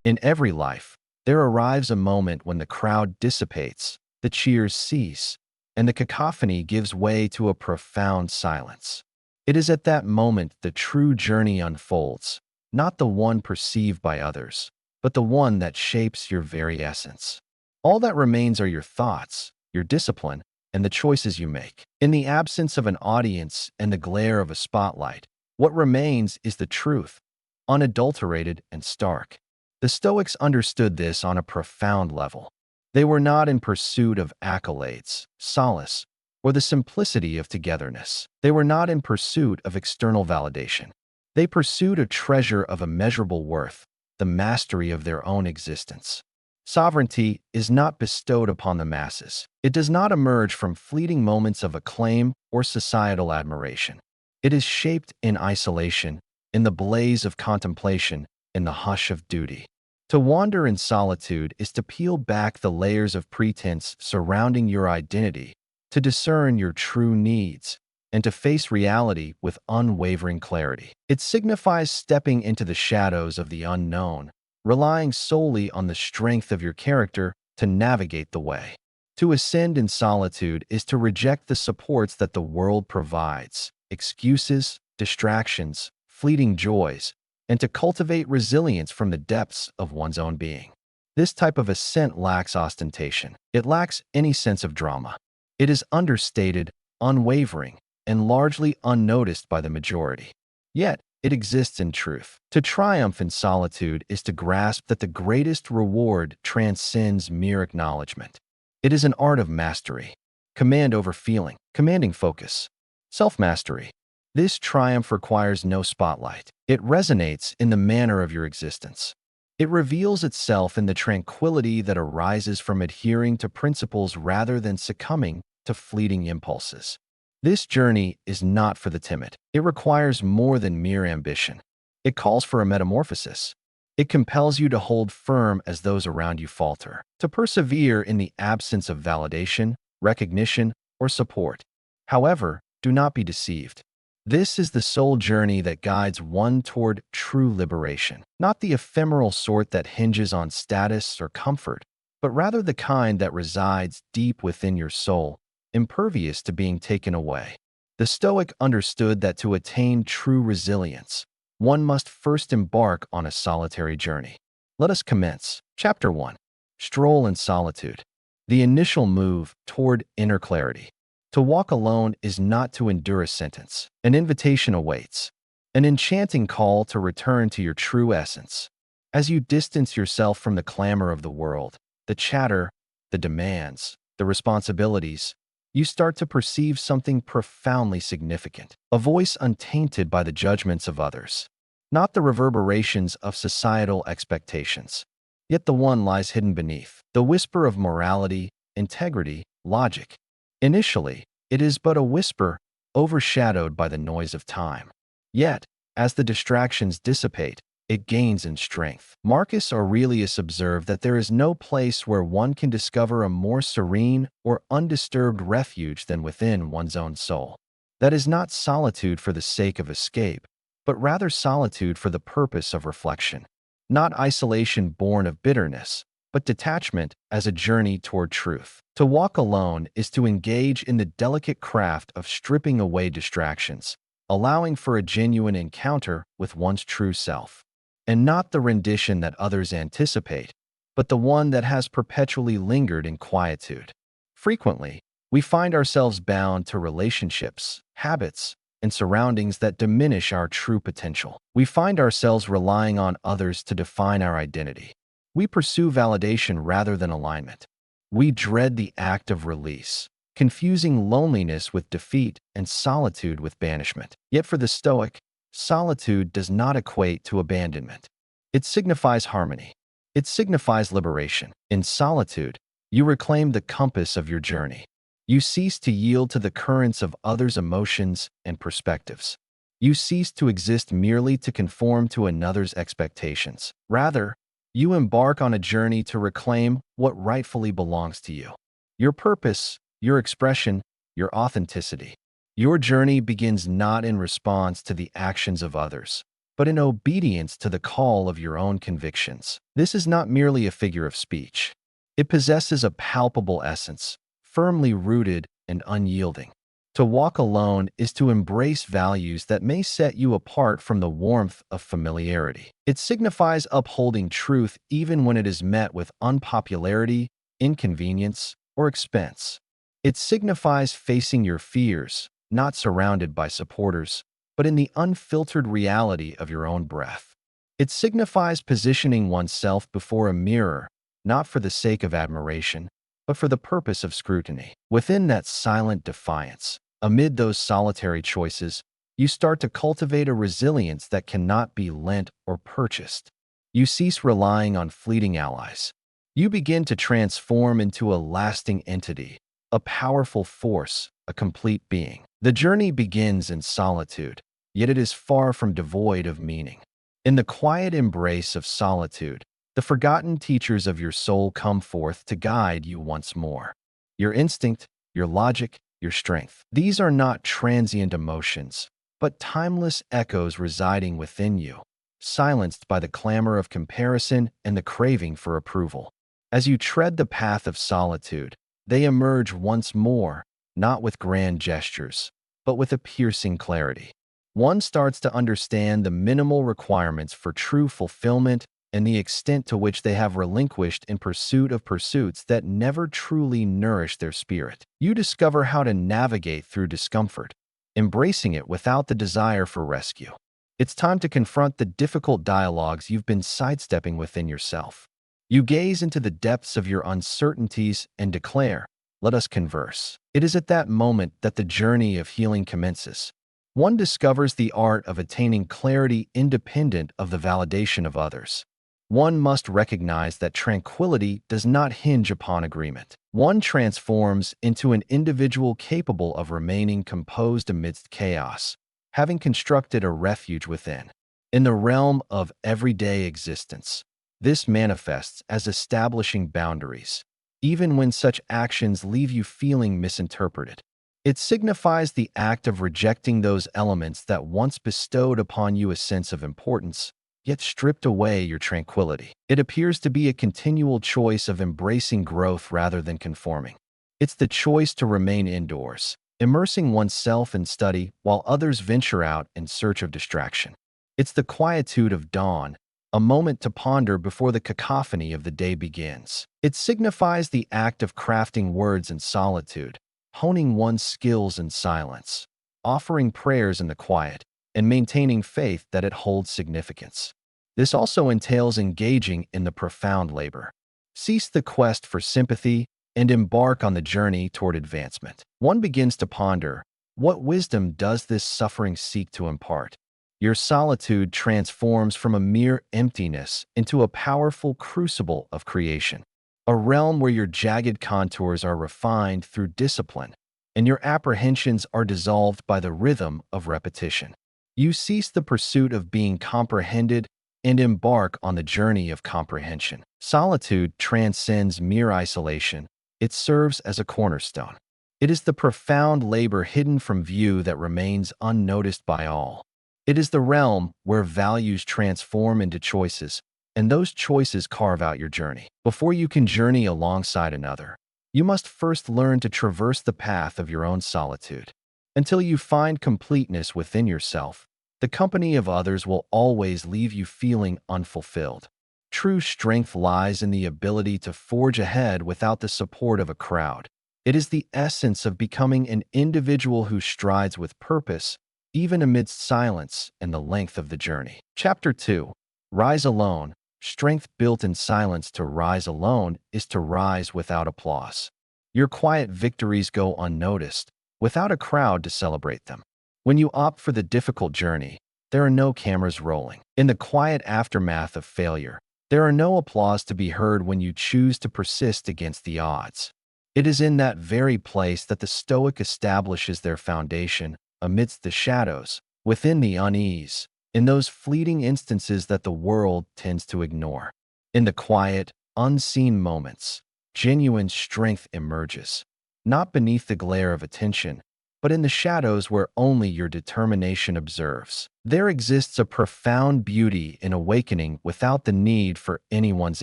In every life, there arrives a moment when the crowd dissipates, the cheers cease, and the cacophony gives way to a profound silence. It is at that moment the true journey unfolds, not the one perceived by others, but the one that shapes your very essence. All that remains are your thoughts, your discipline, and the choices you make. In the absence of an audience and the glare of a spotlight, what remains is the truth, unadulterated and stark. The Stoics understood this on a profound level. They were not in pursuit of accolades, solace, or the simplicity of togetherness. They were not in pursuit of external validation. They pursued a treasure of immeasurable worth, the mastery of their own existence. Sovereignty is not bestowed upon the masses. It does not emerge from fleeting moments of acclaim or societal admiration. It is shaped in isolation, in the blaze of contemplation, in the hush of duty. To wander in solitude is to peel back the layers of pretense surrounding your identity, to discern your true needs, and to face reality with unwavering clarity. It signifies stepping into the shadows of the unknown, relying solely on the strength of your character to navigate the way. To ascend in solitude is to reject the supports that the world provides, excuses, distractions, fleeting joys, and to cultivate resilience from the depths of one's own being. This type of ascent lacks ostentation. It lacks any sense of drama. It is understated, unwavering, and largely unnoticed by the majority. Yet, it exists in truth. To triumph in solitude is to grasp that the greatest reward transcends mere acknowledgement. It is an art of mastery, command over feeling, commanding focus, self-mastery. This triumph requires no spotlight. It resonates in the manner of your existence. It reveals itself in the tranquility that arises from adhering to principles rather than succumbing to fleeting impulses. This journey is not for the timid. It requires more than mere ambition. It calls for a metamorphosis. It compels you to hold firm as those around you falter, to persevere in the absence of validation, recognition, or support. However, do not be deceived. This is the sole journey that guides one toward true liberation, not the ephemeral sort that hinges on status or comfort, but rather the kind that resides deep within your soul, impervious to being taken away. The Stoic understood that to attain true resilience, one must first embark on a solitary journey. Let us commence. Chapter 1. Stroll in Solitude. The initial move toward inner clarity. To walk alone is not to endure a sentence. An invitation awaits, an enchanting call to return to your true essence. As you distance yourself from the clamor of the world, the chatter, the demands, the responsibilities, you start to perceive something profoundly significant, a voice untainted by the judgments of others, not the reverberations of societal expectations. Yet the one lies hidden beneath, the whisper of morality, integrity, logic. Initially, it is but a whisper, overshadowed by the noise of time. Yet, as the distractions dissipate, it gains in strength. Marcus Aurelius observed that there is no place where one can discover a more serene or undisturbed refuge than within one's own soul. That is not solitude for the sake of escape, but rather solitude for the purpose of reflection. Not isolation born of bitterness, but detachment as a journey toward truth. To walk alone is to engage in the delicate craft of stripping away distractions, allowing for a genuine encounter with one's true self. And not the rendition that others anticipate, but the one that has perpetually lingered in quietude. Frequently, we find ourselves bound to relationships, habits, and surroundings that diminish our true potential. We find ourselves relying on others to define our identity. We pursue validation rather than alignment. We dread the act of release, confusing loneliness with defeat and solitude with banishment. Yet for the Stoic, solitude does not equate to abandonment. It signifies harmony. It signifies liberation. In solitude, you reclaim the compass of your journey. You cease to yield to the currents of others' emotions and perspectives. You cease to exist merely to conform to another's expectations. Rather, you embark on a journey to reclaim what rightfully belongs to you. Your purpose, your expression, your authenticity. Your journey begins not in response to the actions of others, but in obedience to the call of your own convictions. This is not merely a figure of speech. It possesses a palpable essence, firmly rooted and unyielding. To walk alone is to embrace values that may set you apart from the warmth of familiarity. It signifies upholding truth even when it is met with unpopularity, inconvenience, or expense. It signifies facing your fears, not surrounded by supporters, but in the unfiltered reality of your own breath. It signifies positioning oneself before a mirror, not for the sake of admiration, but for the purpose of scrutiny. Within that silent defiance, amid those solitary choices, you start to cultivate a resilience that cannot be lent or purchased. You cease relying on fleeting allies. You begin to transform into a lasting entity, a powerful force, a complete being. The journey begins in solitude, yet it is far from devoid of meaning. In the quiet embrace of solitude, the forgotten teachers of your soul come forth to guide you once more. Your instinct, your logic, your strength. These are not transient emotions, but timeless echoes residing within you, silenced by the clamor of comparison and the craving for approval. As you tread the path of solitude, they emerge once more, not with grand gestures, but with a piercing clarity. One starts to understand the minimal requirements for true fulfillment and the extent to which they have relinquished in pursuit of pursuits that never truly nourish their spirit. You discover how to navigate through discomfort, embracing it without the desire for rescue. It's time to confront the difficult dialogues you've been sidestepping within yourself. You gaze into the depths of your uncertainties and declare, "Let us converse." It is at that moment that the journey of healing commences. One discovers the art of attaining clarity independent of the validation of others. One must recognize that tranquility does not hinge upon agreement. One transforms into an individual capable of remaining composed amidst chaos, having constructed a refuge within. In the realm of everyday existence, this manifests as establishing boundaries, even when such actions leave you feeling misinterpreted. It signifies the act of rejecting those elements that once bestowed upon you a sense of importance, yet stripped away your tranquility. It appears to be a continual choice of embracing growth rather than conforming. It's the choice to remain indoors, immersing oneself in study while others venture out in search of distraction. It's the quietude of dawn, a moment to ponder before the cacophony of the day begins. It signifies the act of crafting words in solitude, honing one's skills in silence, offering prayers in the quiet, and maintaining faith that it holds significance. This also entails engaging in the profound labor. Cease the quest for sympathy and embark on the journey toward advancement. One begins to ponder, what wisdom does this suffering seek to impart? Your solitude transforms from a mere emptiness into a powerful crucible of creation, a realm where your jagged contours are refined through discipline, and your apprehensions are dissolved by the rhythm of repetition. You cease the pursuit of being comprehended and embark on the journey of comprehension. Solitude transcends mere isolation. It serves as a cornerstone. It is the profound labor hidden from view that remains unnoticed by all. It is the realm where values transform into choices, and those choices carve out your journey. Before you can journey alongside another, you must first learn to traverse the path of your own solitude. Until you find completeness within yourself, the company of others will always leave you feeling unfulfilled. True strength lies in the ability to forge ahead without the support of a crowd. It is the essence of becoming an individual who strides with purpose, even amidst silence and the length of the journey. Chapter 2. Rise Alone. Strength built in silence. To rise alone is to rise without applause. Your quiet victories go unnoticed, without a crowd to celebrate them. When you opt for the difficult journey, there are no cameras rolling. In the quiet aftermath of failure, there are no applause to be heard when you choose to persist against the odds. It is in that very place that the Stoic establishes their foundation, amidst the shadows, within the unease, in those fleeting instances that the world tends to ignore. In the quiet, unseen moments, genuine strength emerges, not beneath the glare of attention, but in the shadows where only your determination observes. There exists a profound beauty in awakening without the need for anyone's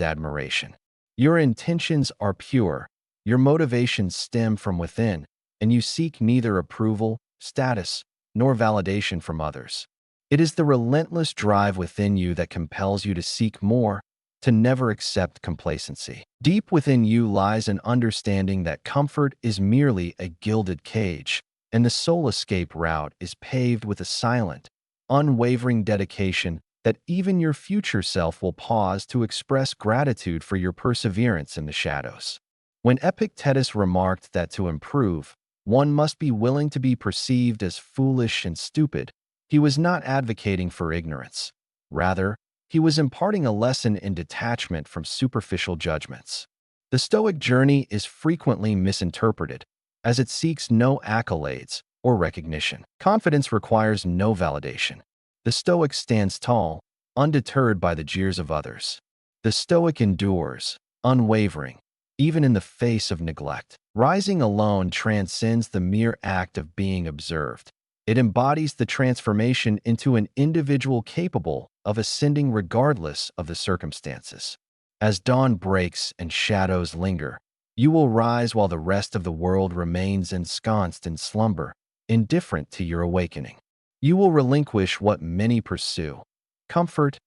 admiration. Your intentions are pure, your motivations stem from within, and you seek neither approval, status, nor validation from others. It is the relentless drive within you that compels you to seek more, to never accept complacency. Deep within you lies an understanding that comfort is merely a gilded cage, and the soul escape route is paved with a silent, unwavering dedication that even your future self will pause to express gratitude for your perseverance in the shadows. When Epictetus remarked that to improve, one must be willing to be perceived as foolish and stupid, he was not advocating for ignorance. Rather, he was imparting a lesson in detachment from superficial judgments. The Stoic journey is frequently misinterpreted, as it seeks no accolades or recognition. Confidence requires no validation. The Stoic stands tall, undeterred by the jeers of others. The Stoic endures, unwavering, even in the face of neglect. Rising alone transcends the mere act of being observed. It embodies the transformation into an individual capable of ascending regardless of the circumstances. As dawn breaks and shadows linger, you will rise while the rest of the world remains ensconced in slumber, indifferent to your awakening. You will relinquish what many pursue: comfort,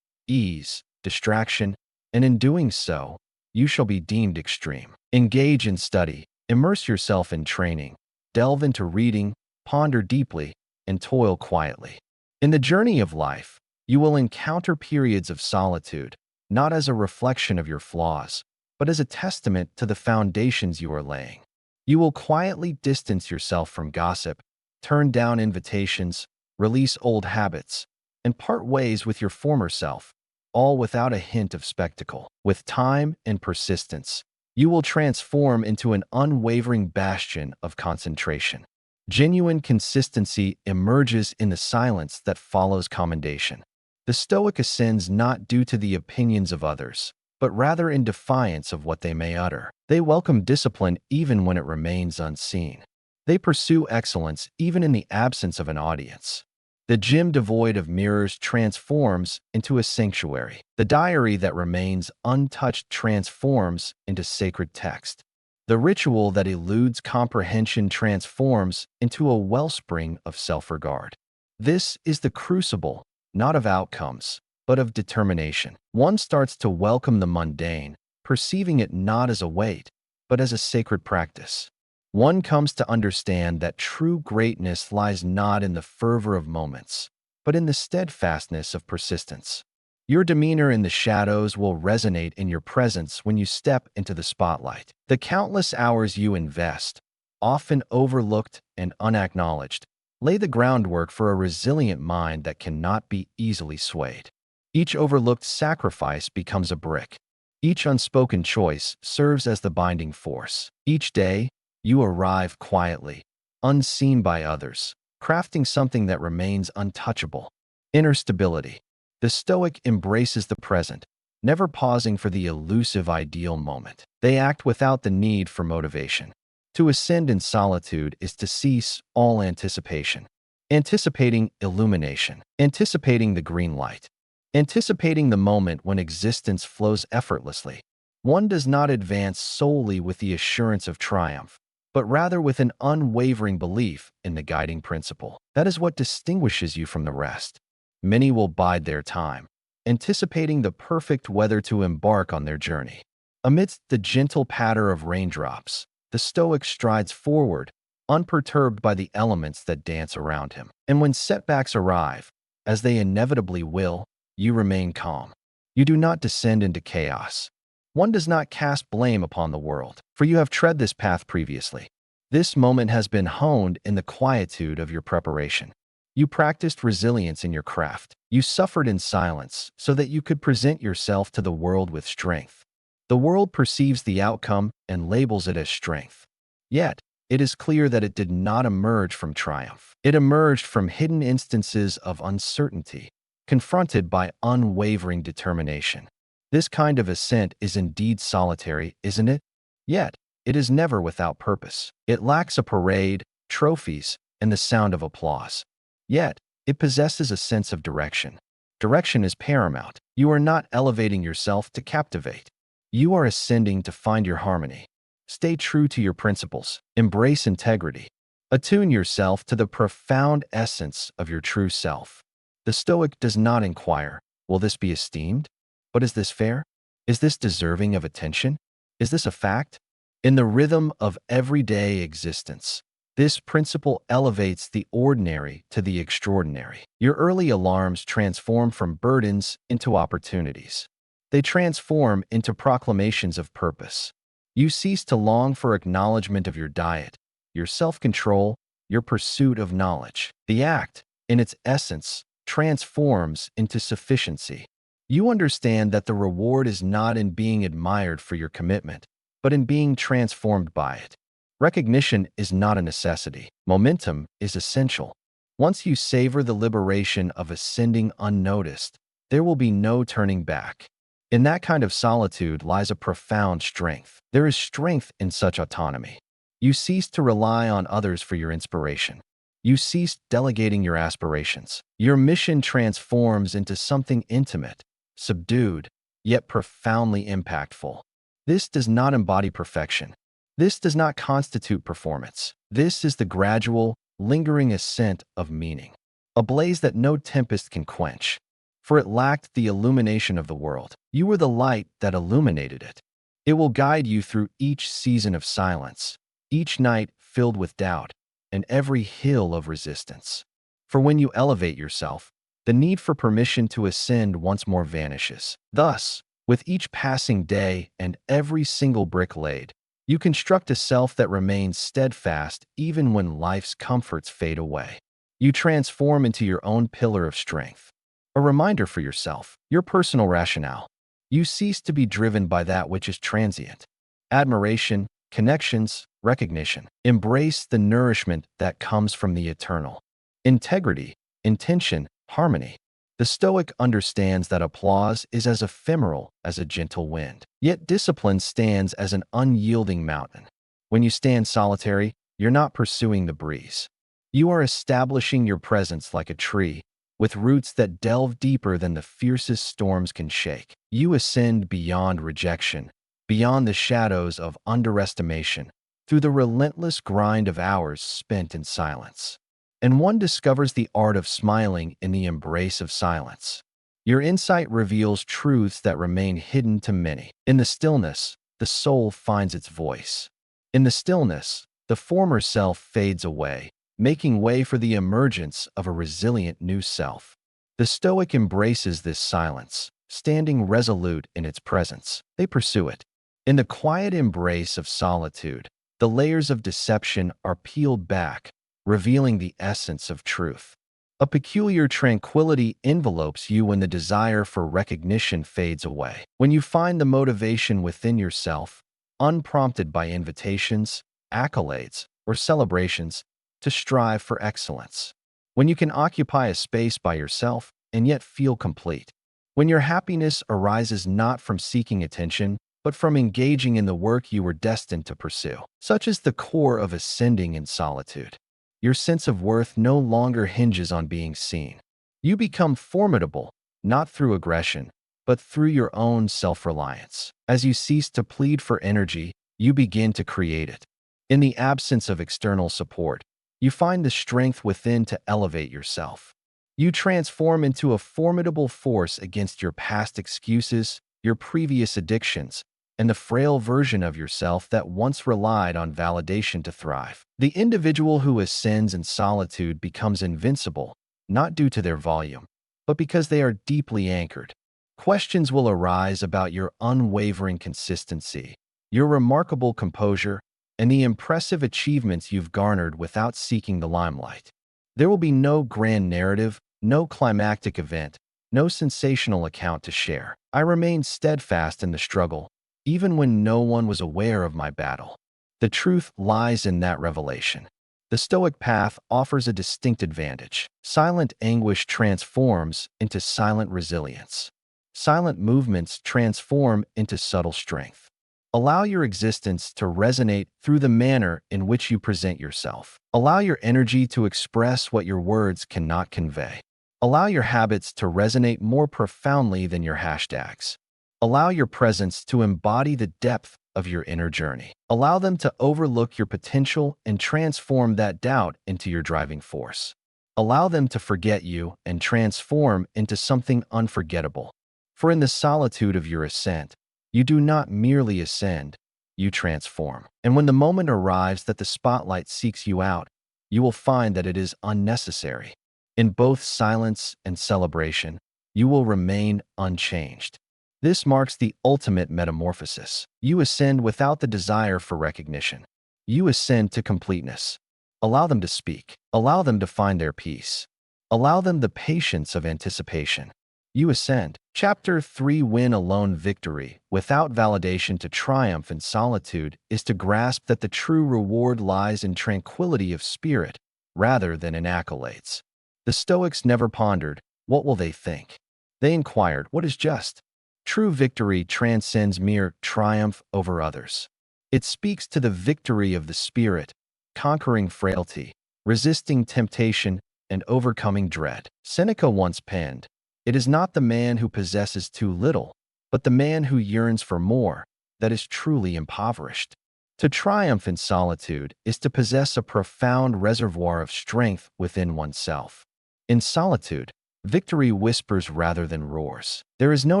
ease, distraction, and in doing so, you shall be deemed extreme. Engage in study, immerse yourself in training, delve into reading, ponder deeply, and toil quietly. In the journey of life, you will encounter periods of solitude, not as a reflection of your flaws, but as a testament to the foundations you are laying. You will quietly distance yourself from gossip, turn down invitations, release old habits, and part ways with your former self, all without a hint of spectacle. With time and persistence, you will transform into an unwavering bastion of concentration. Genuine consistency emerges in the silence that follows commendation. The Stoic ascends not due to the opinions of others, but rather in defiance of what they may utter. They welcome discipline even when it remains unseen. They pursue excellence even in the absence of an audience. The gym devoid of mirrors transforms into a sanctuary. The diary that remains untouched transforms into sacred text. The ritual that eludes comprehension transforms into a wellspring of self-regard. This is the crucible, not of outcomes, but of determination. One starts to welcome the mundane, perceiving it not as a weight, but as a sacred practice. One comes to understand that true greatness lies not in the fervor of moments, but in the steadfastness of persistence. Your demeanor in the shadows will resonate in your presence when you step into the spotlight. The countless hours you invest, often overlooked and unacknowledged, lay the groundwork for a resilient mind that cannot be easily swayed. Each overlooked sacrifice becomes a brick. Each unspoken choice serves as the binding force. Each day, you arrive quietly, unseen by others, crafting something that remains untouchable. Inner stability. The Stoic embraces the present, never pausing for the elusive ideal moment. They act without the need for motivation. To ascend in solitude is to cease all anticipation. Anticipating illumination. Anticipating the green light. Anticipating the moment when existence flows effortlessly. One does not advance solely with the assurance of triumph, but rather with an unwavering belief in the guiding principle. That is what distinguishes you from the rest. Many will bide their time, anticipating the perfect weather to embark on their journey. Amidst the gentle patter of raindrops, the Stoic strides forward, unperturbed by the elements that dance around him. And when setbacks arrive, as they inevitably will, you remain calm. You do not descend into chaos. One does not cast blame upon the world, for you have tread this path previously. This moment has been honed in the quietude of your preparation. You practiced resilience in your craft. You suffered in silence so that you could present yourself to the world with strength. The world perceives the outcome and labels it as strength. Yet, it is clear that it did not emerge from triumph. It emerged from hidden instances of uncertainty, confronted by unwavering determination. This kind of ascent is indeed solitary, isn't it? Yet, it is never without purpose. It lacks a parade, trophies, and the sound of applause. Yet, it possesses a sense of direction. Direction is paramount. You are not elevating yourself to captivate. You are ascending to find your harmony. Stay true to your principles. Embrace integrity. Attune yourself to the profound essence of your true self. The Stoic does not inquire, will this be esteemed? But is this fair? Is this deserving of attention? Is this a fact? In the rhythm of everyday existence, this principle elevates the ordinary to the extraordinary. Your early alarms transform from burdens into opportunities. They transform into proclamations of purpose. You cease to long for acknowledgement of your diet, your self-control, your pursuit of knowledge. The act, in its essence, transforms into sufficiency. You understand that the reward is not in being admired for your commitment, but in being transformed by it. Recognition is not a necessity. Momentum is essential. Once you savor the liberation of ascending unnoticed, there will be no turning back. In that kind of solitude lies a profound strength. There is strength in such autonomy. You cease to rely on others for your inspiration. You cease delegating your aspirations. Your mission transforms into something intimate, subdued, yet profoundly impactful. This does not embody perfection. This does not constitute performance. This is the gradual, lingering ascent of meaning, a blaze that no tempest can quench, for it lacked the illumination of the world. You were the light that illuminated it. It will guide you through each season of silence, each night filled with doubt, and every hill of resistance. For when you elevate yourself, the need for permission to ascend once more vanishes. Thus, with each passing day and every single brick laid, you construct a self that remains steadfast even when life's comforts fade away. You transform into your own pillar of strength, a reminder for yourself, your personal rationale. You cease to be driven by that which is transient. Admiration, connections, recognition. Embrace the nourishment that comes from the eternal. Integrity, intention, harmony. The Stoic understands that applause is as ephemeral as a gentle wind. Yet discipline stands as an unyielding mountain. When you stand solitary, you're not pursuing the breeze. You are establishing your presence like a tree, with roots that delve deeper than the fiercest storms can shake. You ascend beyond rejection, beyond the shadows of underestimation, through the relentless grind of hours spent in silence. And one discovers the art of smiling in the embrace of silence. Your insight reveals truths that remain hidden to many. In the stillness, the soul finds its voice. In the stillness, the former self fades away, making way for the emergence of a resilient new self. The Stoic embraces this silence, standing resolute in its presence. They pursue it. In the quiet embrace of solitude, the layers of deception are peeled back, revealing the essence of truth. A peculiar tranquility envelopes you when the desire for recognition fades away. When you find the motivation within yourself, unprompted by invitations, accolades, or celebrations, to strive for excellence. When you can occupy a space by yourself and yet feel complete. When your happiness arises not from seeking attention, but from engaging in the work you were destined to pursue. Such is the core of ascending in solitude. Your sense of worth no longer hinges on being seen. You become formidable, not through aggression, but through your own self-reliance. As you cease to plead for energy, you begin to create it. In the absence of external support, you find the strength within to elevate yourself. You transform into a formidable force against your past excuses, your previous addictions, and the frail version of yourself that once relied on validation to thrive. The individual who ascends in solitude becomes invincible, not due to their volume, but because they are deeply anchored. Questions will arise about your unwavering consistency, your remarkable composure, and the impressive achievements you've garnered without seeking the limelight. There will be no grand narrative, no climactic event, no sensational account to share. I remained steadfast in the struggle, even when no one was aware of my battle. The truth lies in that revelation. The Stoic path offers a distinct advantage. Silent anguish transforms into silent resilience. Silent movements transform into subtle strength. Allow your existence to resonate through the manner in which you present yourself. Allow your energy to express what your words cannot convey. Allow your habits to resonate more profoundly than your hashtags. Allow your presence to embody the depth of your inner journey. Allow them to overlook your potential and transform that doubt into your driving force. Allow them to forget you and transform into something unforgettable. For in the solitude of your ascent, you do not merely ascend, you transform. And when the moment arrives that the spotlight seeks you out, you will find that it is unnecessary. In both silence and celebration, you will remain unchanged. This marks the ultimate metamorphosis. You ascend without the desire for recognition. You ascend to completeness. Allow them to speak. Allow them to find their peace. Allow them the patience of anticipation. You ascend. Chapter 3: Win alone victory. Without validation, to triumph in solitude is to grasp that the true reward lies in tranquility of spirit rather than in accolades. The Stoics never pondered, "What will they think?" They inquired, "What is just?" True victory transcends mere triumph over others. It speaks to the victory of the spirit, conquering frailty, resisting temptation, and overcoming dread. Seneca once penned, "It is not the man who possesses too little, but the man who yearns for more, that is truly impoverished." To triumph in solitude is to possess a profound reservoir of strength within oneself. In solitude, victory whispers rather than roars. There is no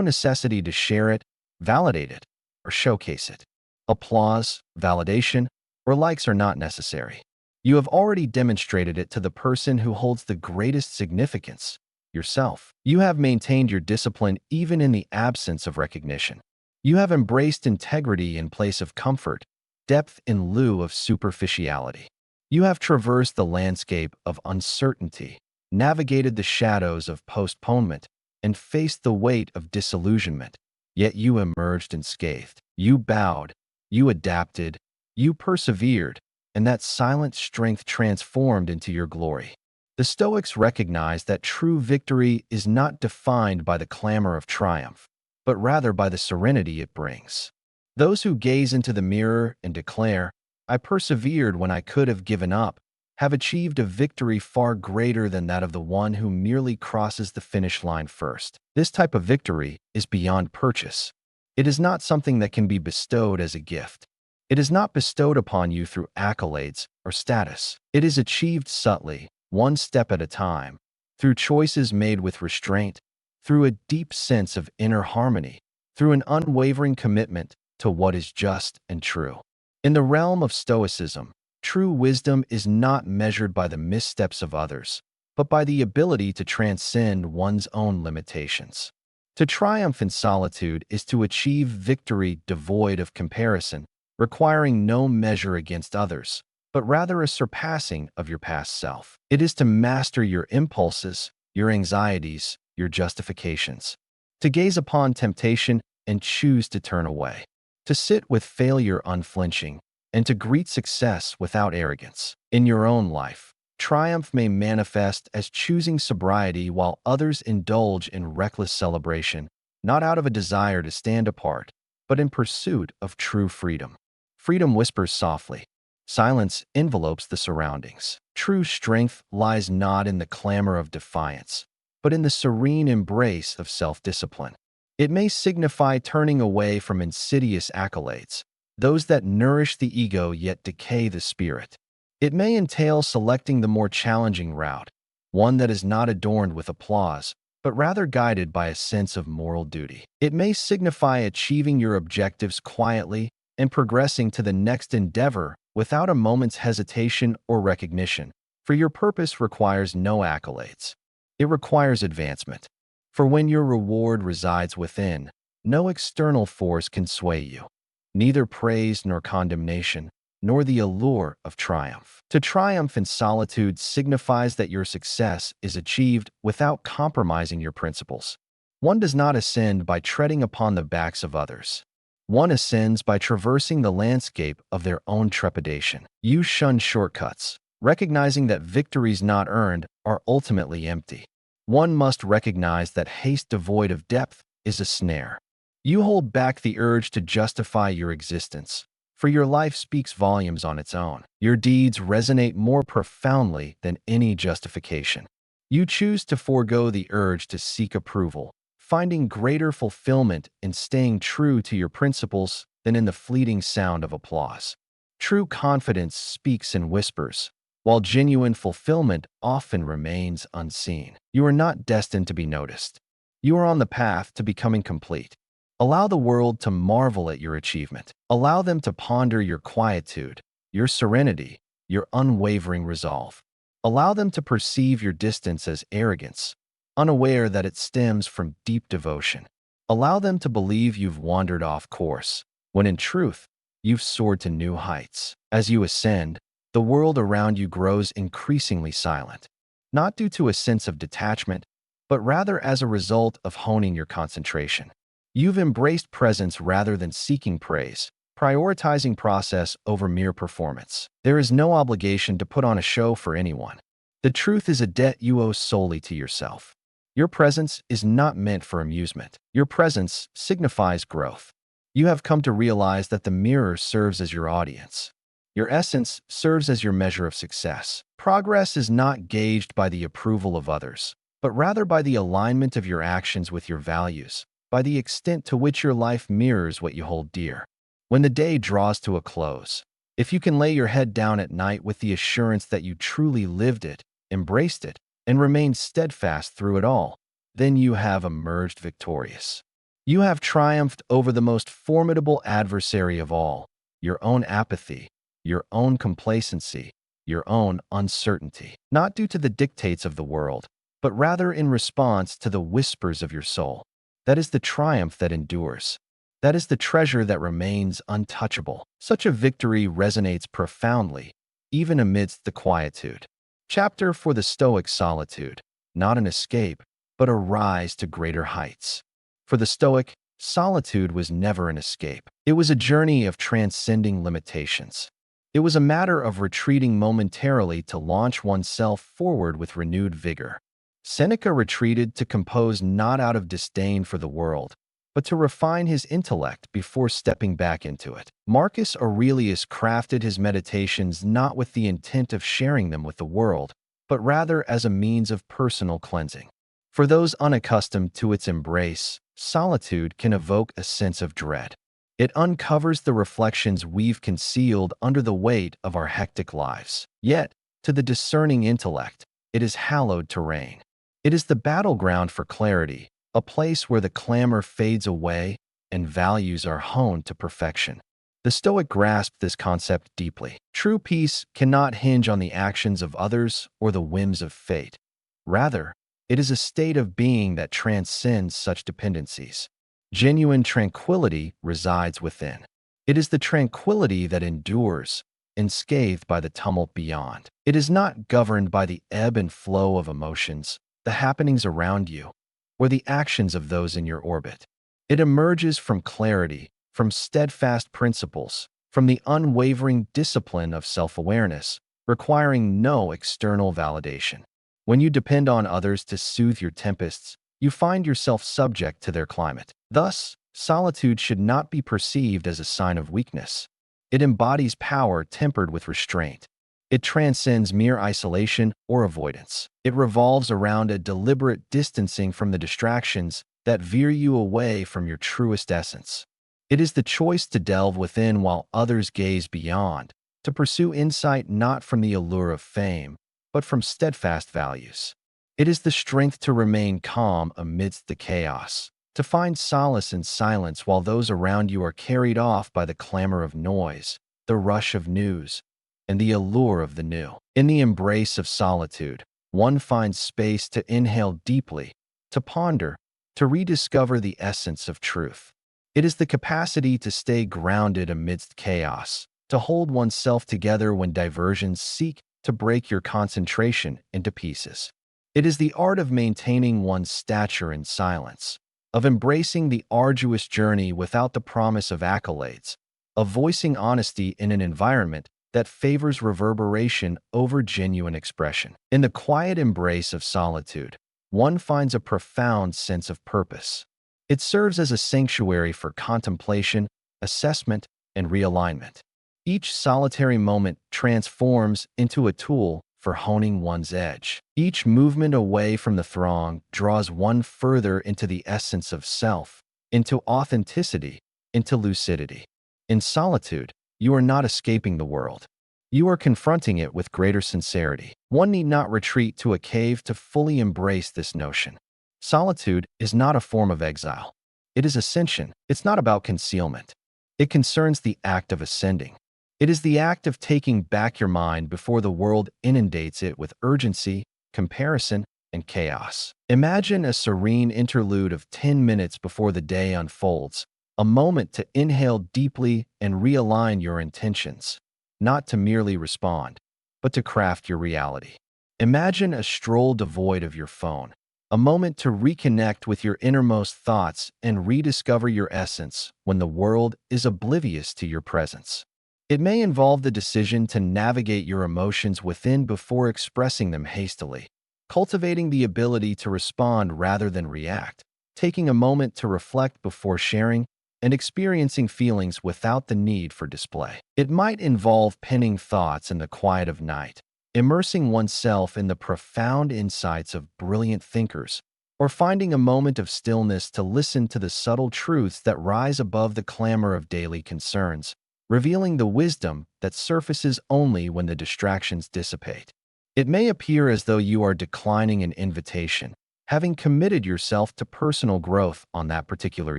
necessity to share it, validate it, or showcase it. Applause, validation, or likes are not necessary. You have already demonstrated it to the person who holds the greatest significance, yourself. You have maintained your discipline even in the absence of recognition. You have embraced integrity in place of comfort, depth in lieu of superficiality. You have traversed the landscape of uncertainty, navigated the shadows of postponement, and faced the weight of disillusionment. Yet you emerged unscathed. You bowed, you adapted, you persevered, and that silent strength transformed into your glory. The Stoics recognized that true victory is not defined by the clamor of triumph, but rather by the serenity it brings. Those who gaze into the mirror and declare, "I persevered when I could have given up," have achieved a victory far greater than that of the one who merely crosses the finish line first. This type of victory is beyond purchase. It is not something that can be bestowed as a gift. It is not bestowed upon you through accolades or status. It is achieved subtly, one step at a time, through choices made with restraint, through a deep sense of inner harmony, through an unwavering commitment to what is just and true. In the realm of Stoicism, true wisdom is not measured by the missteps of others, but by the ability to transcend one's own limitations. To triumph in solitude is to achieve victory devoid of comparison, requiring no measure against others, but rather a surpassing of your past self. It is to master your impulses, your anxieties, your justifications, to gaze upon temptation and choose to turn away, to sit with failure unflinching, and to greet success without arrogance. In your own life, triumph may manifest as choosing sobriety while others indulge in reckless celebration, not out of a desire to stand apart, but in pursuit of true freedom. Freedom whispers softly. Silence envelopes the surroundings. True strength lies not in the clamor of defiance, but in the serene embrace of self-discipline. It may signify turning away from insidious accolades, those that nourish the ego yet decay the spirit. It may entail selecting the more challenging route, one that is not adorned with applause, but rather guided by a sense of moral duty. It may signify achieving your objectives quietly and progressing to the next endeavor without a moment's hesitation or recognition, for your purpose requires no accolades. It requires advancement. For when your reward resides within, no external force can sway you, neither praise nor condemnation, nor the allure of triumph. To triumph in solitude signifies that your success is achieved without compromising your principles. One does not ascend by treading upon the backs of others. One ascends by traversing the landscape of their own trepidation. You shun shortcuts, recognizing that victories not earned are ultimately empty. One must recognize that haste devoid of depth is a snare. You hold back the urge to justify your existence, for your life speaks volumes on its own. Your deeds resonate more profoundly than any justification. You choose to forego the urge to seek approval, finding greater fulfillment in staying true to your principles than in the fleeting sound of applause. True confidence speaks in whispers, while genuine fulfillment often remains unseen. You are not destined to be noticed. You are on the path to becoming complete. Allow the world to marvel at your achievement. Allow them to ponder your quietude, your serenity, your unwavering resolve. Allow them to perceive your distance as arrogance, unaware that it stems from deep devotion. Allow them to believe you've wandered off course, when in truth, you've soared to new heights. As you ascend, the world around you grows increasingly silent, not due to a sense of detachment, but rather as a result of honing your concentration. You've embraced presence rather than seeking praise, prioritizing process over mere performance. There is no obligation to put on a show for anyone. The truth is a debt you owe solely to yourself. Your presence is not meant for amusement. Your presence signifies growth. You have come to realize that the mirror serves as your audience. Your essence serves as your measure of success. Progress is not gauged by the approval of others, but rather by the alignment of your actions with your values, by the extent to which your life mirrors what you hold dear. When the day draws to a close, if you can lay your head down at night with the assurance that you truly lived it, embraced it, and remained steadfast through it all, then you have emerged victorious. You have triumphed over the most formidable adversary of all, your own apathy, your own complacency, your own uncertainty, not due to the dictates of the world, but rather in response to the whispers of your soul. That is the triumph that endures. That is the treasure that remains untouchable. Such a victory resonates profoundly, even amidst the quietude. Chapter for the Stoic solitude, not an escape, but a rise to greater heights. For the Stoic, solitude was never an escape. It was a journey of transcending limitations. It was a matter of retreating momentarily to launch oneself forward with renewed vigor. Seneca retreated to compose not out of disdain for the world, but to refine his intellect before stepping back into it. Marcus Aurelius crafted his meditations not with the intent of sharing them with the world, but rather as a means of personal cleansing. For those unaccustomed to its embrace, solitude can evoke a sense of dread. It uncovers the reflections we've concealed under the weight of our hectic lives. Yet, to the discerning intellect, it is hallowed terrain. It is the battleground for clarity, a place where the clamor fades away and values are honed to perfection. The Stoic grasped this concept deeply. True peace cannot hinge on the actions of others or the whims of fate. Rather, it is a state of being that transcends such dependencies. Genuine tranquility resides within. It is the tranquility that endures, unscathed by the tumult beyond. It is not governed by the ebb and flow of emotions, the happenings around you, or the actions of those in your orbit. It emerges from clarity, from steadfast principles, from the unwavering discipline of self-awareness, requiring no external validation. When you depend on others to soothe your tempests, you find yourself subject to their climate. Thus, solitude should not be perceived as a sign of weakness. It embodies power tempered with restraint. It transcends mere isolation or avoidance. It revolves around a deliberate distancing from the distractions that veer you away from your truest essence. It is the choice to delve within while others gaze beyond, to pursue insight not from the allure of fame, but from steadfast values. It is the strength to remain calm amidst the chaos, to find solace in silence while those around you are carried off by the clamor of noise, the rush of news, and the allure of the new. In the embrace of solitude, one finds space to inhale deeply, to ponder, to rediscover the essence of truth. It is the capacity to stay grounded amidst chaos, to hold oneself together when diversions seek to break your concentration into pieces. It is the art of maintaining one's stature in silence, of embracing the arduous journey without the promise of accolades, of voicing honesty in an environment that favors reverberation over genuine expression. In the quiet embrace of solitude, one finds a profound sense of purpose. It serves as a sanctuary for contemplation, assessment, and realignment. Each solitary moment transforms into a tool for honing one's edge. Each movement away from the throng draws one further into the essence of self, into authenticity, into lucidity. In solitude, you are not escaping the world. You are confronting it with greater sincerity. One need not retreat to a cave to fully embrace this notion. Solitude is not a form of exile. It is ascension. It's not about concealment. It concerns the act of ascending. It is the act of taking back your mind before the world inundates it with urgency, comparison, and chaos. Imagine a serene interlude of 10 minutes before the day unfolds, a moment to inhale deeply and realign your intentions, not to merely respond, but to craft your reality. Imagine a stroll devoid of your phone, a moment to reconnect with your innermost thoughts and rediscover your essence when the world is oblivious to your presence. It may involve the decision to navigate your emotions within before expressing them hastily, cultivating the ability to respond rather than react, taking a moment to reflect before sharing, and experiencing feelings without the need for display. It might involve penning thoughts in the quiet of night, immersing oneself in the profound insights of brilliant thinkers, or finding a moment of stillness to listen to the subtle truths that rise above the clamor of daily concerns, revealing the wisdom that surfaces only when the distractions dissipate. It may appear as though you are declining an invitation, having committed yourself to personal growth on that particular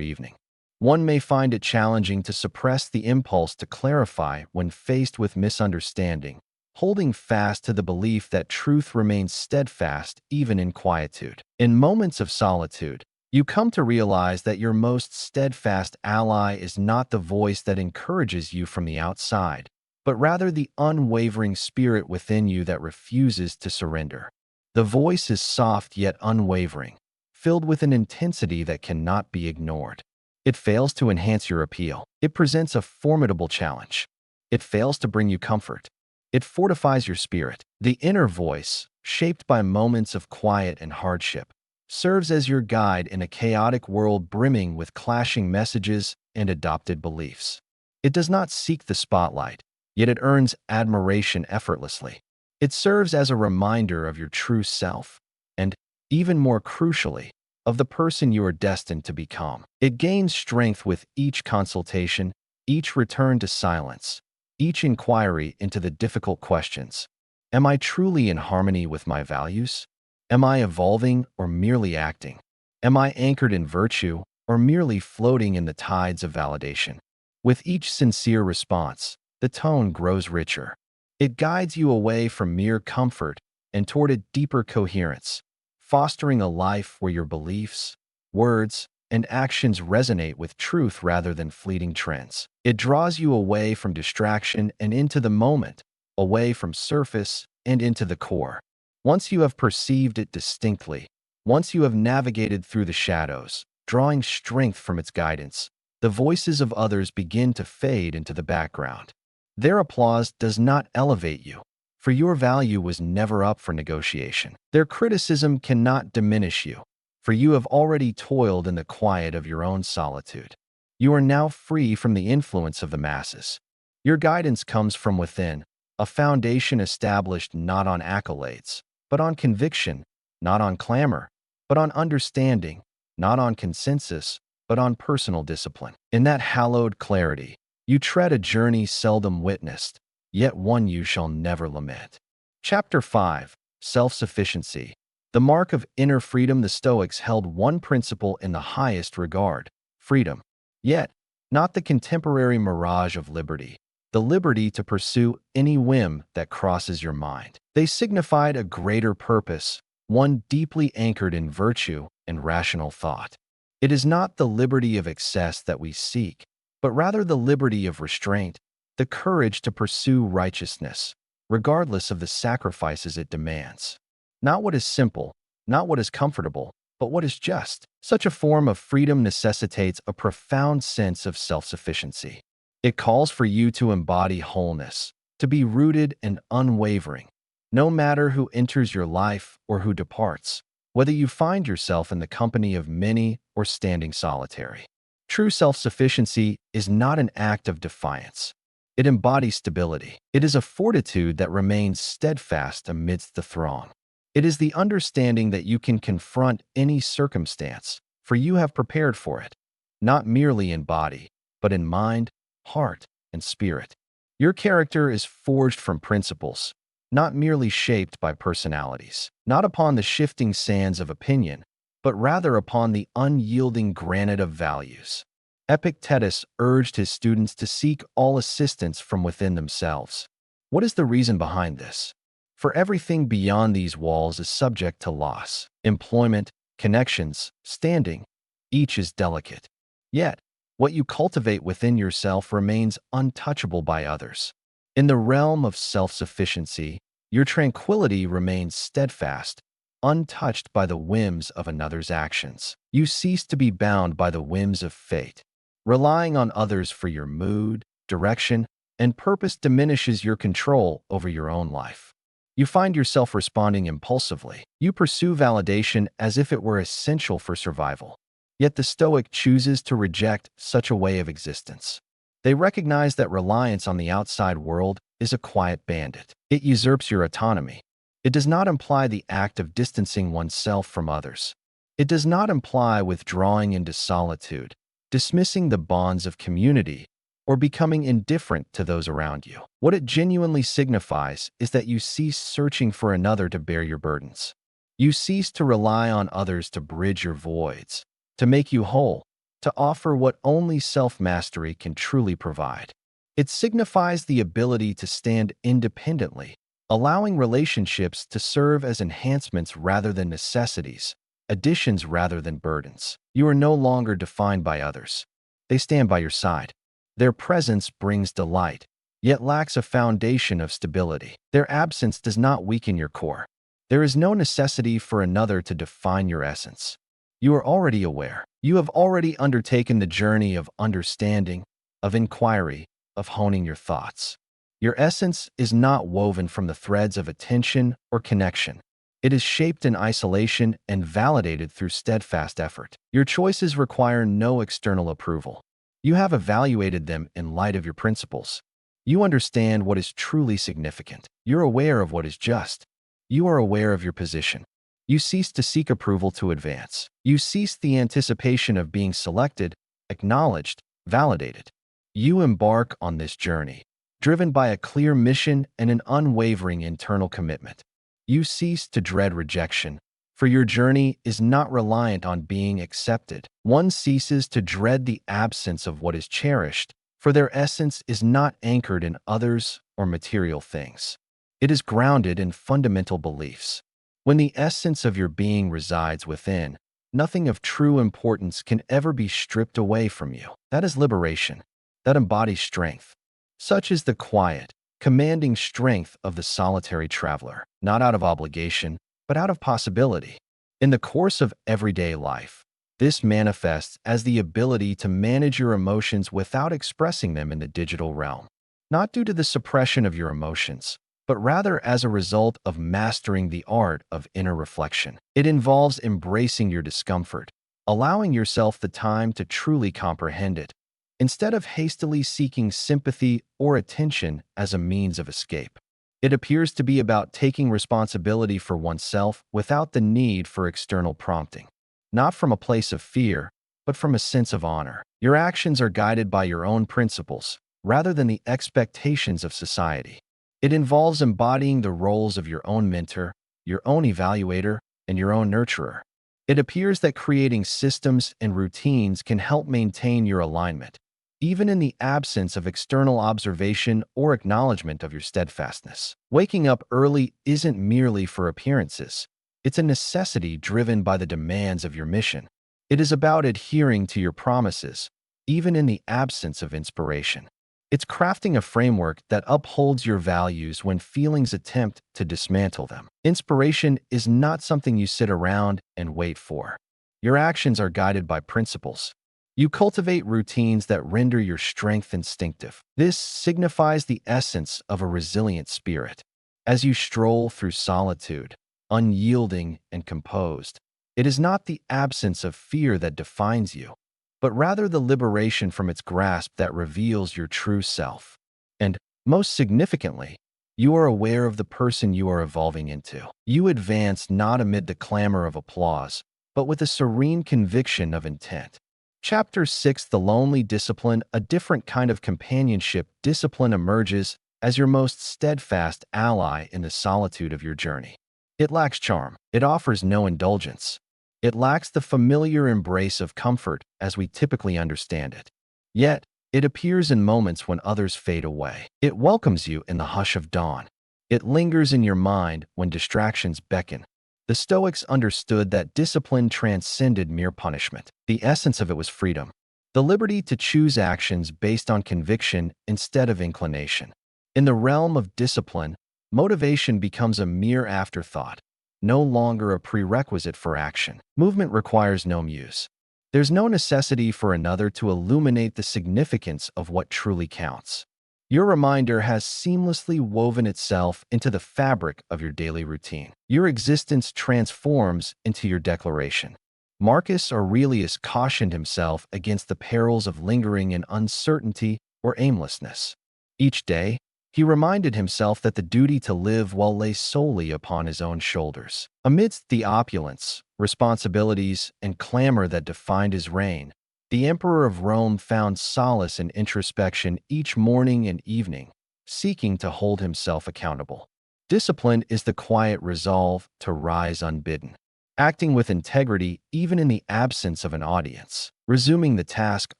evening. One may find it challenging to suppress the impulse to clarify when faced with misunderstanding, holding fast to the belief that truth remains steadfast even in quietude. In moments of solitude, you come to realize that your most steadfast ally is not the voice that encourages you from the outside, but rather the unwavering spirit within you that refuses to surrender. The voice is soft yet unwavering, filled with an intensity that cannot be ignored. It fails to enhance your appeal. It presents a formidable challenge. It fails to bring you comfort. It fortifies your spirit. The inner voice, shaped by moments of quiet and hardship, serves as your guide in a chaotic world brimming with clashing messages and adopted beliefs. It does not seek the spotlight, yet it earns admiration effortlessly. It serves as a reminder of your true self, and, even more crucially, of the person you are destined to become. It gains strength with each consultation, each return to silence, each inquiry into the difficult questions. Am I truly in harmony with my values? Am I evolving or merely acting? Am I anchored in virtue or merely floating in the tides of validation? With each sincere response, the tone grows richer. It guides you away from mere comfort and toward a deeper coherence, fostering a life where your beliefs, words, and actions resonate with truth rather than fleeting trends. It draws you away from distraction and into the moment, away from surface and into the core. Once you have perceived it distinctly, once you have navigated through the shadows, drawing strength from its guidance, the voices of others begin to fade into the background. Their applause does not elevate you, for your value was never up for negotiation. Their criticism cannot diminish you, for you have already toiled in the quiet of your own solitude. You are now free from the influence of the masses. Your guidance comes from within, a foundation established not on accolades, but on conviction, not on clamor, but on understanding, not on consensus, but on personal discipline. In that hallowed clarity, you tread a journey seldom witnessed, yet one you shall never lament. Chapter 5. Self-Sufficiency. The mark of inner freedom. The Stoics held one principle in the highest regard: freedom. Yet, not the contemporary mirage of liberty, the liberty to pursue any whim that crosses your mind. They signified a greater purpose, one deeply anchored in virtue and rational thought. It is not the liberty of excess that we seek, but rather the liberty of restraint, the courage to pursue righteousness, regardless of the sacrifices it demands. Not what is simple, not what is comfortable, but what is just. Such a form of freedom necessitates a profound sense of self-sufficiency. It calls for you to embody wholeness, to be rooted and unwavering, no matter who enters your life or who departs. whether you find yourself in the company of many or standing solitary. True self-sufficiency is not an act of defiance. It embodies stability. It is a fortitude that remains steadfast amidst the throng. It is the understanding that you can confront any circumstance, for you have prepared for it, not merely in body, but in mind, heart, and spirit. Your character is forged from principles, not merely shaped by personalities, not upon the shifting sands of opinion, but rather upon the unyielding granite of values. Epictetus urged his students to seek all assistance from within themselves. What is the reason behind this? For everything beyond these walls is subject to loss. Employment, connections, standing, each is delicate. Yet, what you cultivate within yourself remains untouchable by others. In the realm of self-sufficiency, your tranquility remains steadfast, untouched by the whims of another's actions. You cease to be bound by the whims of fate. Relying on others for your mood, direction, and purpose diminishes your control over your own life. You find yourself responding impulsively. You pursue validation as if it were essential for survival. Yet the Stoic chooses to reject such a way of existence. They recognize that reliance on the outside world is a quiet bandit. It usurps your autonomy. It does not imply the act of distancing oneself from others. It does not imply withdrawing into solitude, dismissing the bonds of community, or becoming indifferent to those around you. What it genuinely signifies is that you cease searching for another to bear your burdens. You cease to rely on others to bridge your voids, to make you whole, to offer what only self-mastery can truly provide. It signifies the ability to stand independently, allowing relationships to serve as enhancements rather than necessities, additions rather than burdens. You are no longer defined by others. They stand by your side. Their presence brings delight, yet lacks a foundation of stability. Their absence does not weaken your core. There is no necessity for another to define your essence. You are already aware. You have already undertaken the journey of understanding, of inquiry, of honing your thoughts. Your essence is not woven from the threads of attention or connection. It is shaped in isolation and validated through steadfast effort. Your choices require no external approval. You have evaluated them in light of your principles. You understand what is truly significant. You're aware of what is just. You are aware of your position. You cease to seek approval to advance. You cease the anticipation of being selected, acknowledged, validated. You embark on this journey, driven by a clear mission and an unwavering internal commitment. You cease to dread rejection, for your journey is not reliant on being accepted. One ceases to dread the absence of what is cherished, for their essence is not anchored in others or material things. It is grounded in fundamental beliefs. When the essence of your being resides within, nothing of true importance can ever be stripped away from you. That is liberation. That embodies strength. Such is the quiet, commanding strength of the solitary traveler, not out of obligation, but out of possibility. In the course of everyday life, this manifests as the ability to manage your emotions without expressing them in the digital realm, not due to the suppression of your emotions, but rather as a result of mastering the art of inner reflection. It involves embracing your discomfort, allowing yourself the time to truly comprehend it, instead of hastily seeking sympathy or attention as a means of escape. It appears to be about taking responsibility for oneself without the need for external prompting, not from a place of fear, but from a sense of honor. Your actions are guided by your own principles, rather than the expectations of society. It involves embodying the roles of your own mentor, your own evaluator, and your own nurturer. It appears that creating systems and routines can help maintain your alignment, even in the absence of external observation or acknowledgement of your steadfastness. Waking up early isn't merely for appearances. It's a necessity driven by the demands of your mission. It is about adhering to your promises, even in the absence of inspiration. It's crafting a framework that upholds your values when feelings attempt to dismantle them. Inspiration is not something you sit around and wait for. Your actions are guided by principles. You cultivate routines that render your strength instinctive. This signifies the essence of a resilient spirit. As you stroll through solitude, unyielding, and composed. It is not the absence of fear that defines you, but rather the liberation from its grasp that reveals your true self. And, most significantly, you are aware of the person you are evolving into. You advance not amid the clamor of applause, but with a serene conviction of intent. Chapter 6: The Lonely Discipline. A different kind of companionship. Discipline emerges as your most steadfast ally in the solitude of your journey. It lacks charm. It offers no indulgence. It lacks the familiar embrace of comfort as we typically understand it. Yet, it appears in moments when others fade away. It welcomes you in the hush of dawn. It lingers in your mind when distractions beckon. The Stoics understood that discipline transcended mere punishment. The essence of it was freedom, the liberty to choose actions based on conviction instead of inclination. In the realm of discipline, motivation becomes a mere afterthought, no longer a prerequisite for action. Movement requires no muse. There's no necessity for another to illuminate the significance of what truly counts. Your reminder has seamlessly woven itself into the fabric of your daily routine. Your existence transforms into your declaration. Marcus Aurelius cautioned himself against the perils of lingering in uncertainty or aimlessness. Each day, he reminded himself that the duty to live well lay solely upon his own shoulders. Amidst the opulence, responsibilities, and clamor that defined his reign, the Emperor of Rome found solace in introspection each morning and evening, seeking to hold himself accountable. Discipline is the quiet resolve to rise unbidden, acting with integrity even in the absence of an audience, resuming the task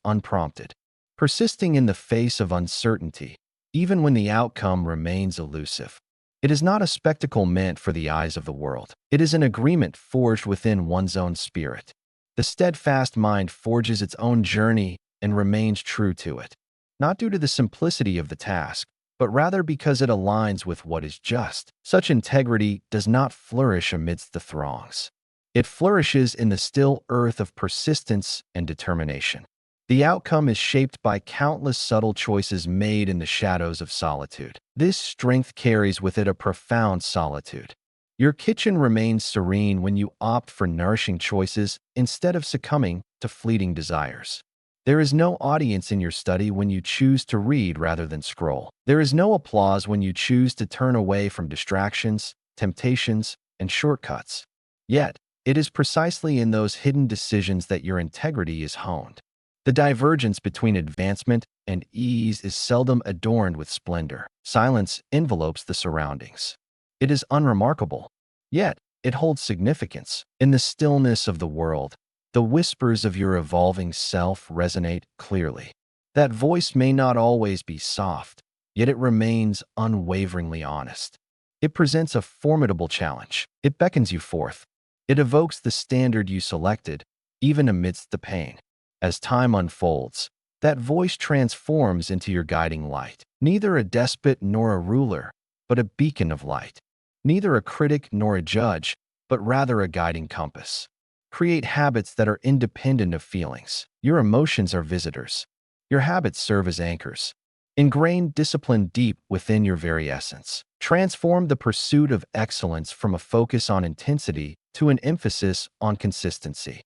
unprompted, persisting in the face of uncertainty, even when the outcome remains elusive. It is not a spectacle meant for the eyes of the world. It is an agreement forged within one's own spirit. The steadfast mind forges its own journey and remains true to it, not due to the simplicity of the task, but rather because it aligns with what is just. Such integrity does not flourish amidst the throngs. It flourishes in the still earth of persistence and determination. The outcome is shaped by countless subtle choices made in the shadows of solitude. This strength carries with it a profound solitude. Your kitchen remains serene when you opt for nourishing choices instead of succumbing to fleeting desires. There is no audience in your study when you choose to read rather than scroll. There is no applause when you choose to turn away from distractions, temptations, and shortcuts. Yet, it is precisely in those hidden decisions that your integrity is honed. The divergence between advancement and ease is seldom adorned with splendor. Silence envelopes the surroundings. It is unremarkable, yet it holds significance. In the stillness of the world, the whispers of your evolving self resonate clearly. That voice may not always be soft, yet it remains unwaveringly honest. It presents a formidable challenge. It beckons you forth. It evokes the standard you selected, even amidst the pain. As time unfolds, that voice transforms into your guiding light. Neither a despot nor a ruler, but a beacon of light. Neither a critic nor a judge, but rather a guiding compass. Create habits that are independent of feelings. Your emotions are visitors. Your habits serve as anchors. Ingrain discipline deep within your very essence. Transform the pursuit of excellence from a focus on intensity to an emphasis on consistency.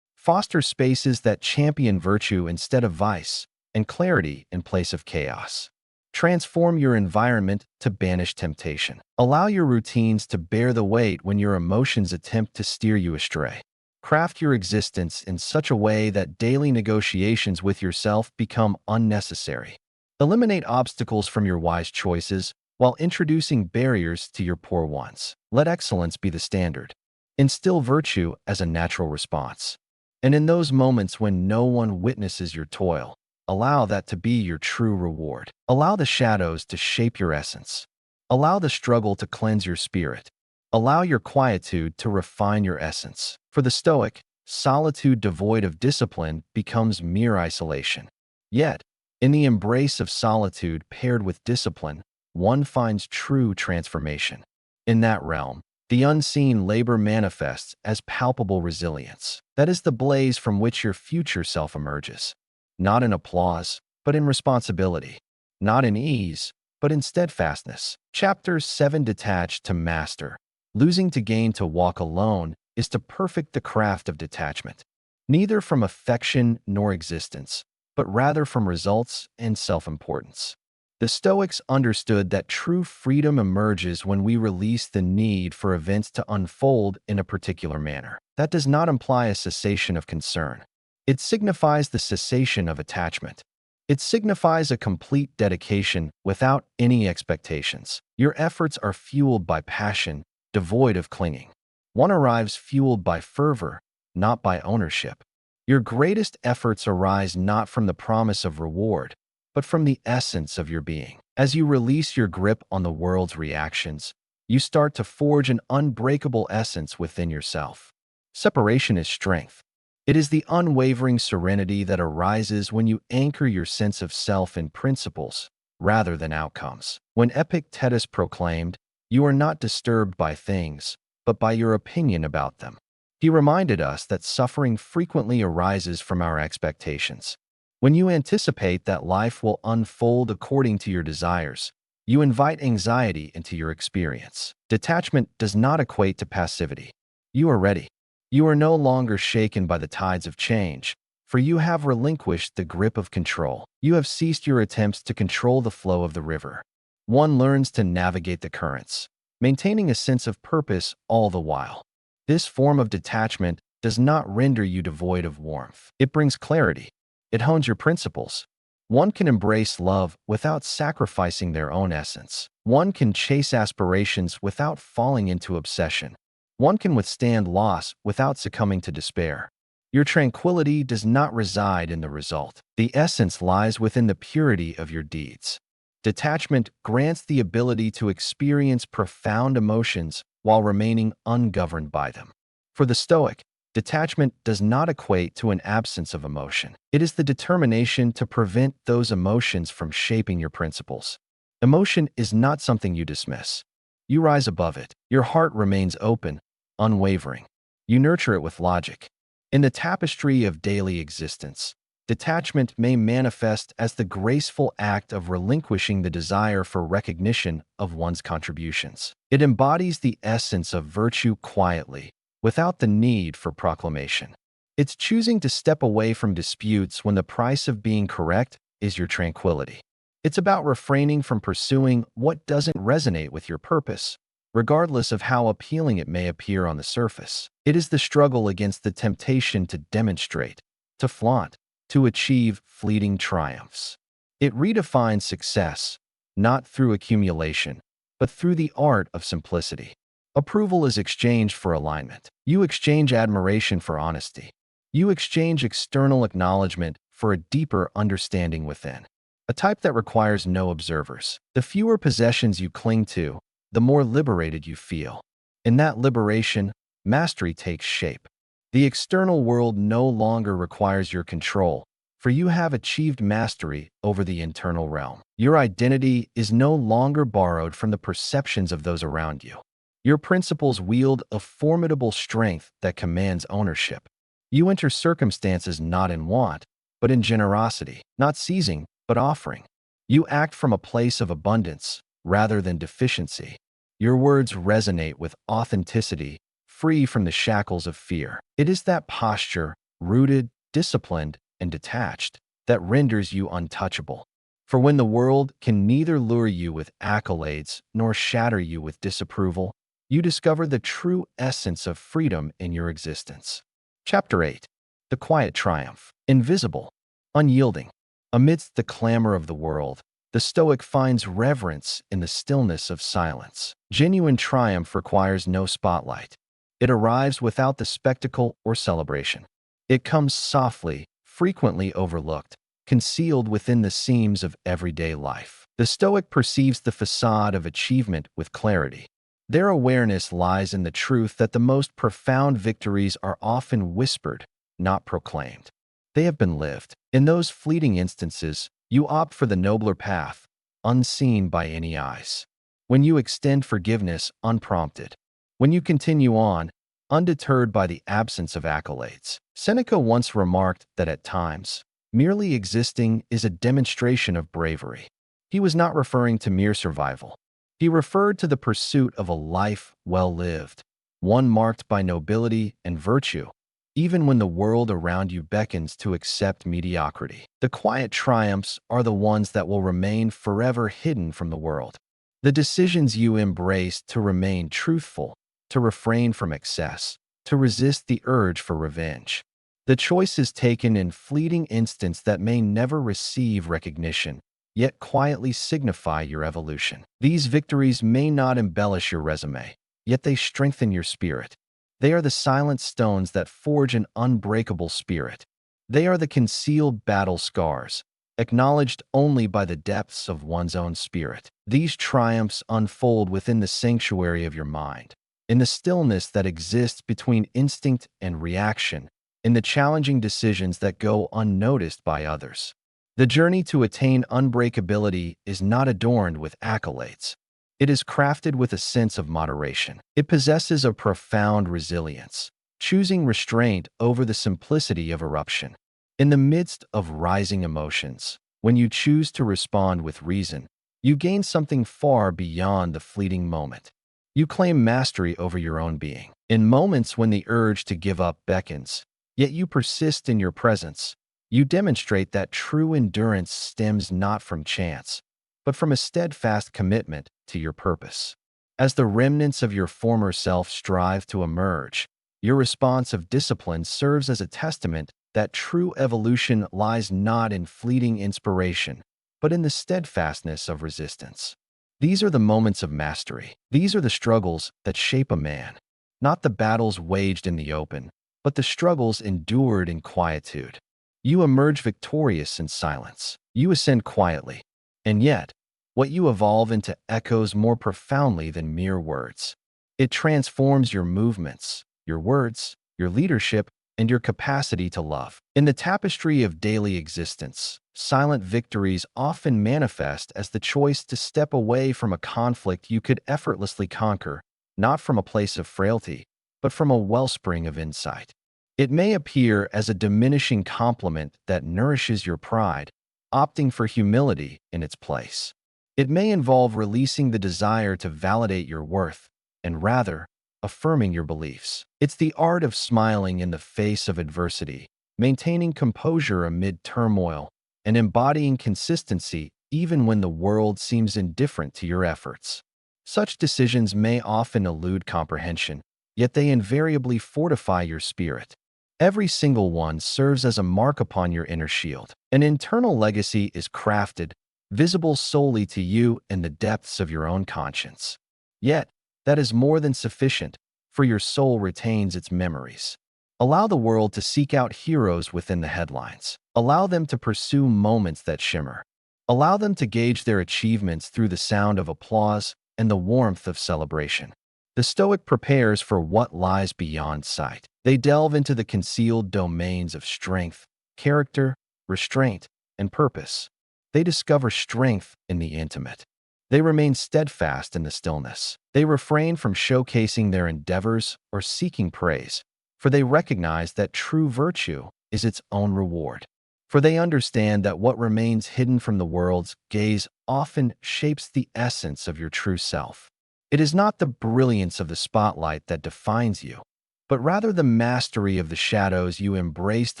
Foster spaces that champion virtue instead of vice, and clarity in place of chaos. Transform your environment to banish temptation. Allow your routines to bear the weight when your emotions attempt to steer you astray. Craft your existence in such a way that daily negotiations with yourself become unnecessary. Eliminate obstacles from your wise choices while introducing barriers to your poor ones. Let excellence be the standard. Instill virtue as a natural response. And in those moments when no one witnesses your toil, allow that to be your true reward. Allow the shadows to shape your essence. Allow the struggle to cleanse your spirit. Allow your quietude to refine your essence. For the Stoic, solitude devoid of discipline becomes mere isolation. Yet, in the embrace of solitude paired with discipline, one finds true transformation. In that realm, the unseen labor manifests as palpable resilience. That is the blaze from which your future self emerges. Not in applause, but in responsibility. Not in ease, but in steadfastness. Chapter 7: Detach to Master. Losing to gain to walk alone is to perfect the craft of detachment, neither from affection nor existence, but rather from results and self-importance. The Stoics understood that true freedom emerges when we release the need for events to unfold in a particular manner. That does not imply a cessation of concern. It signifies the cessation of attachment. It signifies a complete dedication without any expectations. Your efforts are fueled by passion, devoid of clinging. One arrives fueled by fervor, not by ownership. Your greatest efforts arise not from the promise of reward, but from the essence of your being. As you release your grip on the world's reactions, you start to forge an unbreakable essence within yourself. Separation is strength. It is the unwavering serenity that arises when you anchor your sense of self in principles rather than outcomes. When Epictetus proclaimed, "You are not disturbed by things, but by your opinion about them," he reminded us that suffering frequently arises from our expectations. When you anticipate that life will unfold according to your desires, you invite anxiety into your experience. Detachment does not equate to passivity. You are ready. You are no longer shaken by the tides of change, for you have relinquished the grip of control. You have ceased your attempts to control the flow of the river. One learns to navigate the currents, maintaining a sense of purpose all the while. This form of detachment does not render you devoid of warmth. It brings clarity. It hones your principles. One can embrace love without sacrificing their own essence. One can chase aspirations without falling into obsession. One can withstand loss without succumbing to despair. Your tranquility does not reside in the result. The essence lies within the purity of your deeds. Detachment grants the ability to experience profound emotions while remaining ungoverned by them. For the Stoic, detachment does not equate to an absence of emotion. It is the determination to prevent those emotions from shaping your principles. Emotion is not something you dismiss. You rise above it. Your heart remains open, unwavering. You nurture it with logic. In the tapestry of daily existence, detachment may manifest as the graceful act of relinquishing the desire for recognition of one's contributions. It embodies the essence of virtue quietly, without the need for proclamation. It's choosing to step away from disputes when the price of being correct is your tranquility. It's about refraining from pursuing what doesn't resonate with your purpose, regardless of how appealing it may appear on the surface. It is the struggle against the temptation to demonstrate, to flaunt, to achieve fleeting triumphs. It redefines success, not through accumulation, but through the art of simplicity. Approval is exchanged for alignment. You exchange admiration for honesty. You exchange external acknowledgement for a deeper understanding within. A type that requires no observers. The fewer possessions you cling to, the more liberated you feel. In that liberation, mastery takes shape. The external world no longer requires your control, for you have achieved mastery over the internal realm. Your identity is no longer borrowed from the perceptions of those around you. Your principles wield a formidable strength that commands ownership. You enter circumstances not in want, but in generosity, not seizing, but offering. You act from a place of abundance rather than deficiency. Your words resonate with authenticity, free from the shackles of fear. It is that posture, rooted, disciplined, and detached, that renders you untouchable. For when the world can neither lure you with accolades nor shatter you with disapproval, you discover the true essence of freedom in your existence. Chapter 8. The Quiet Triumph. Invisible, unyielding. Amidst the clamor of the world, the Stoic finds reverence in the stillness of silence. Genuine triumph requires no spotlight. It arrives without the spectacle or celebration. It comes softly, frequently overlooked, concealed within the seams of everyday life. The Stoic perceives the facade of achievement with clarity. Their awareness lies in the truth that the most profound victories are often whispered, not proclaimed. They have been lived. In those fleeting instances, you opt for the nobler path, unseen by any eyes. When you extend forgiveness unprompted. When you continue on, undeterred by the absence of accolades. Seneca once remarked that at times, merely existing is a demonstration of bravery. He was not referring to mere survival. He referred to the pursuit of a life well lived, one marked by nobility and virtue, even when the world around you beckons to accept mediocrity. The quiet triumphs are the ones that will remain forever hidden from the world. The decisions you embrace to remain truthful, to refrain from excess, to resist the urge for revenge. The choices taken in fleeting instants that may never receive recognition, yet quietly signify your evolution. These victories may not embellish your resume, yet they strengthen your spirit. They are the silent stones that forge an unbreakable spirit. They are the concealed battle scars, acknowledged only by the depths of one's own spirit. These triumphs unfold within the sanctuary of your mind, in the stillness that exists between instinct and reaction, in the challenging decisions that go unnoticed by others. The journey to attain unbreakability is not adorned with accolades. It is crafted with a sense of moderation. It possesses a profound resilience, choosing restraint over the simplicity of eruption. In the midst of rising emotions, when you choose to respond with reason, you gain something far beyond the fleeting moment. You claim mastery over your own being. In moments when the urge to give up beckons, yet you persist in your presence, you demonstrate that true endurance stems not from chance, but from a steadfast commitment to your purpose. As the remnants of your former self strive to emerge, your response of discipline serves as a testament that true evolution lies not in fleeting inspiration, but in the steadfastness of resistance. These are the moments of mastery. These are the struggles that shape a man, not the battles waged in the open, but the struggles endured in quietude. You emerge victorious in silence. You ascend quietly. And yet, what you evolve into echoes more profoundly than mere words. It transforms your movements, your words, your leadership, and your capacity to love. In the tapestry of daily existence, silent victories often manifest as the choice to step away from a conflict you could effortlessly conquer, not from a place of frailty, but from a wellspring of insight. It may appear as a diminishing compliment that nourishes your pride, opting for humility in its place. It may involve releasing the desire to validate your worth, and rather, affirming your beliefs. It's the art of smiling in the face of adversity, maintaining composure amid turmoil, and embodying consistency even when the world seems indifferent to your efforts. Such decisions may often elude comprehension, yet they invariably fortify your spirit. Every single one serves as a mark upon your inner shield. An internal legacy is crafted, visible solely to you in the depths of your own conscience. Yet, that is more than sufficient, for your soul retains its memories. Allow the world to seek out heroes within the headlines. Allow them to pursue moments that shimmer. Allow them to gauge their achievements through the sound of applause and the warmth of celebration. The Stoic prepares for what lies beyond sight. They delve into the concealed domains of strength, character, restraint, and purpose. They discover strength in the intimate. They remain steadfast in the stillness. They refrain from showcasing their endeavors or seeking praise, for they recognize that true virtue is its own reward. For they understand that what remains hidden from the world's gaze often shapes the essence of your true self. It is not the brilliance of the spotlight that defines you, but rather the mastery of the shadows you embraced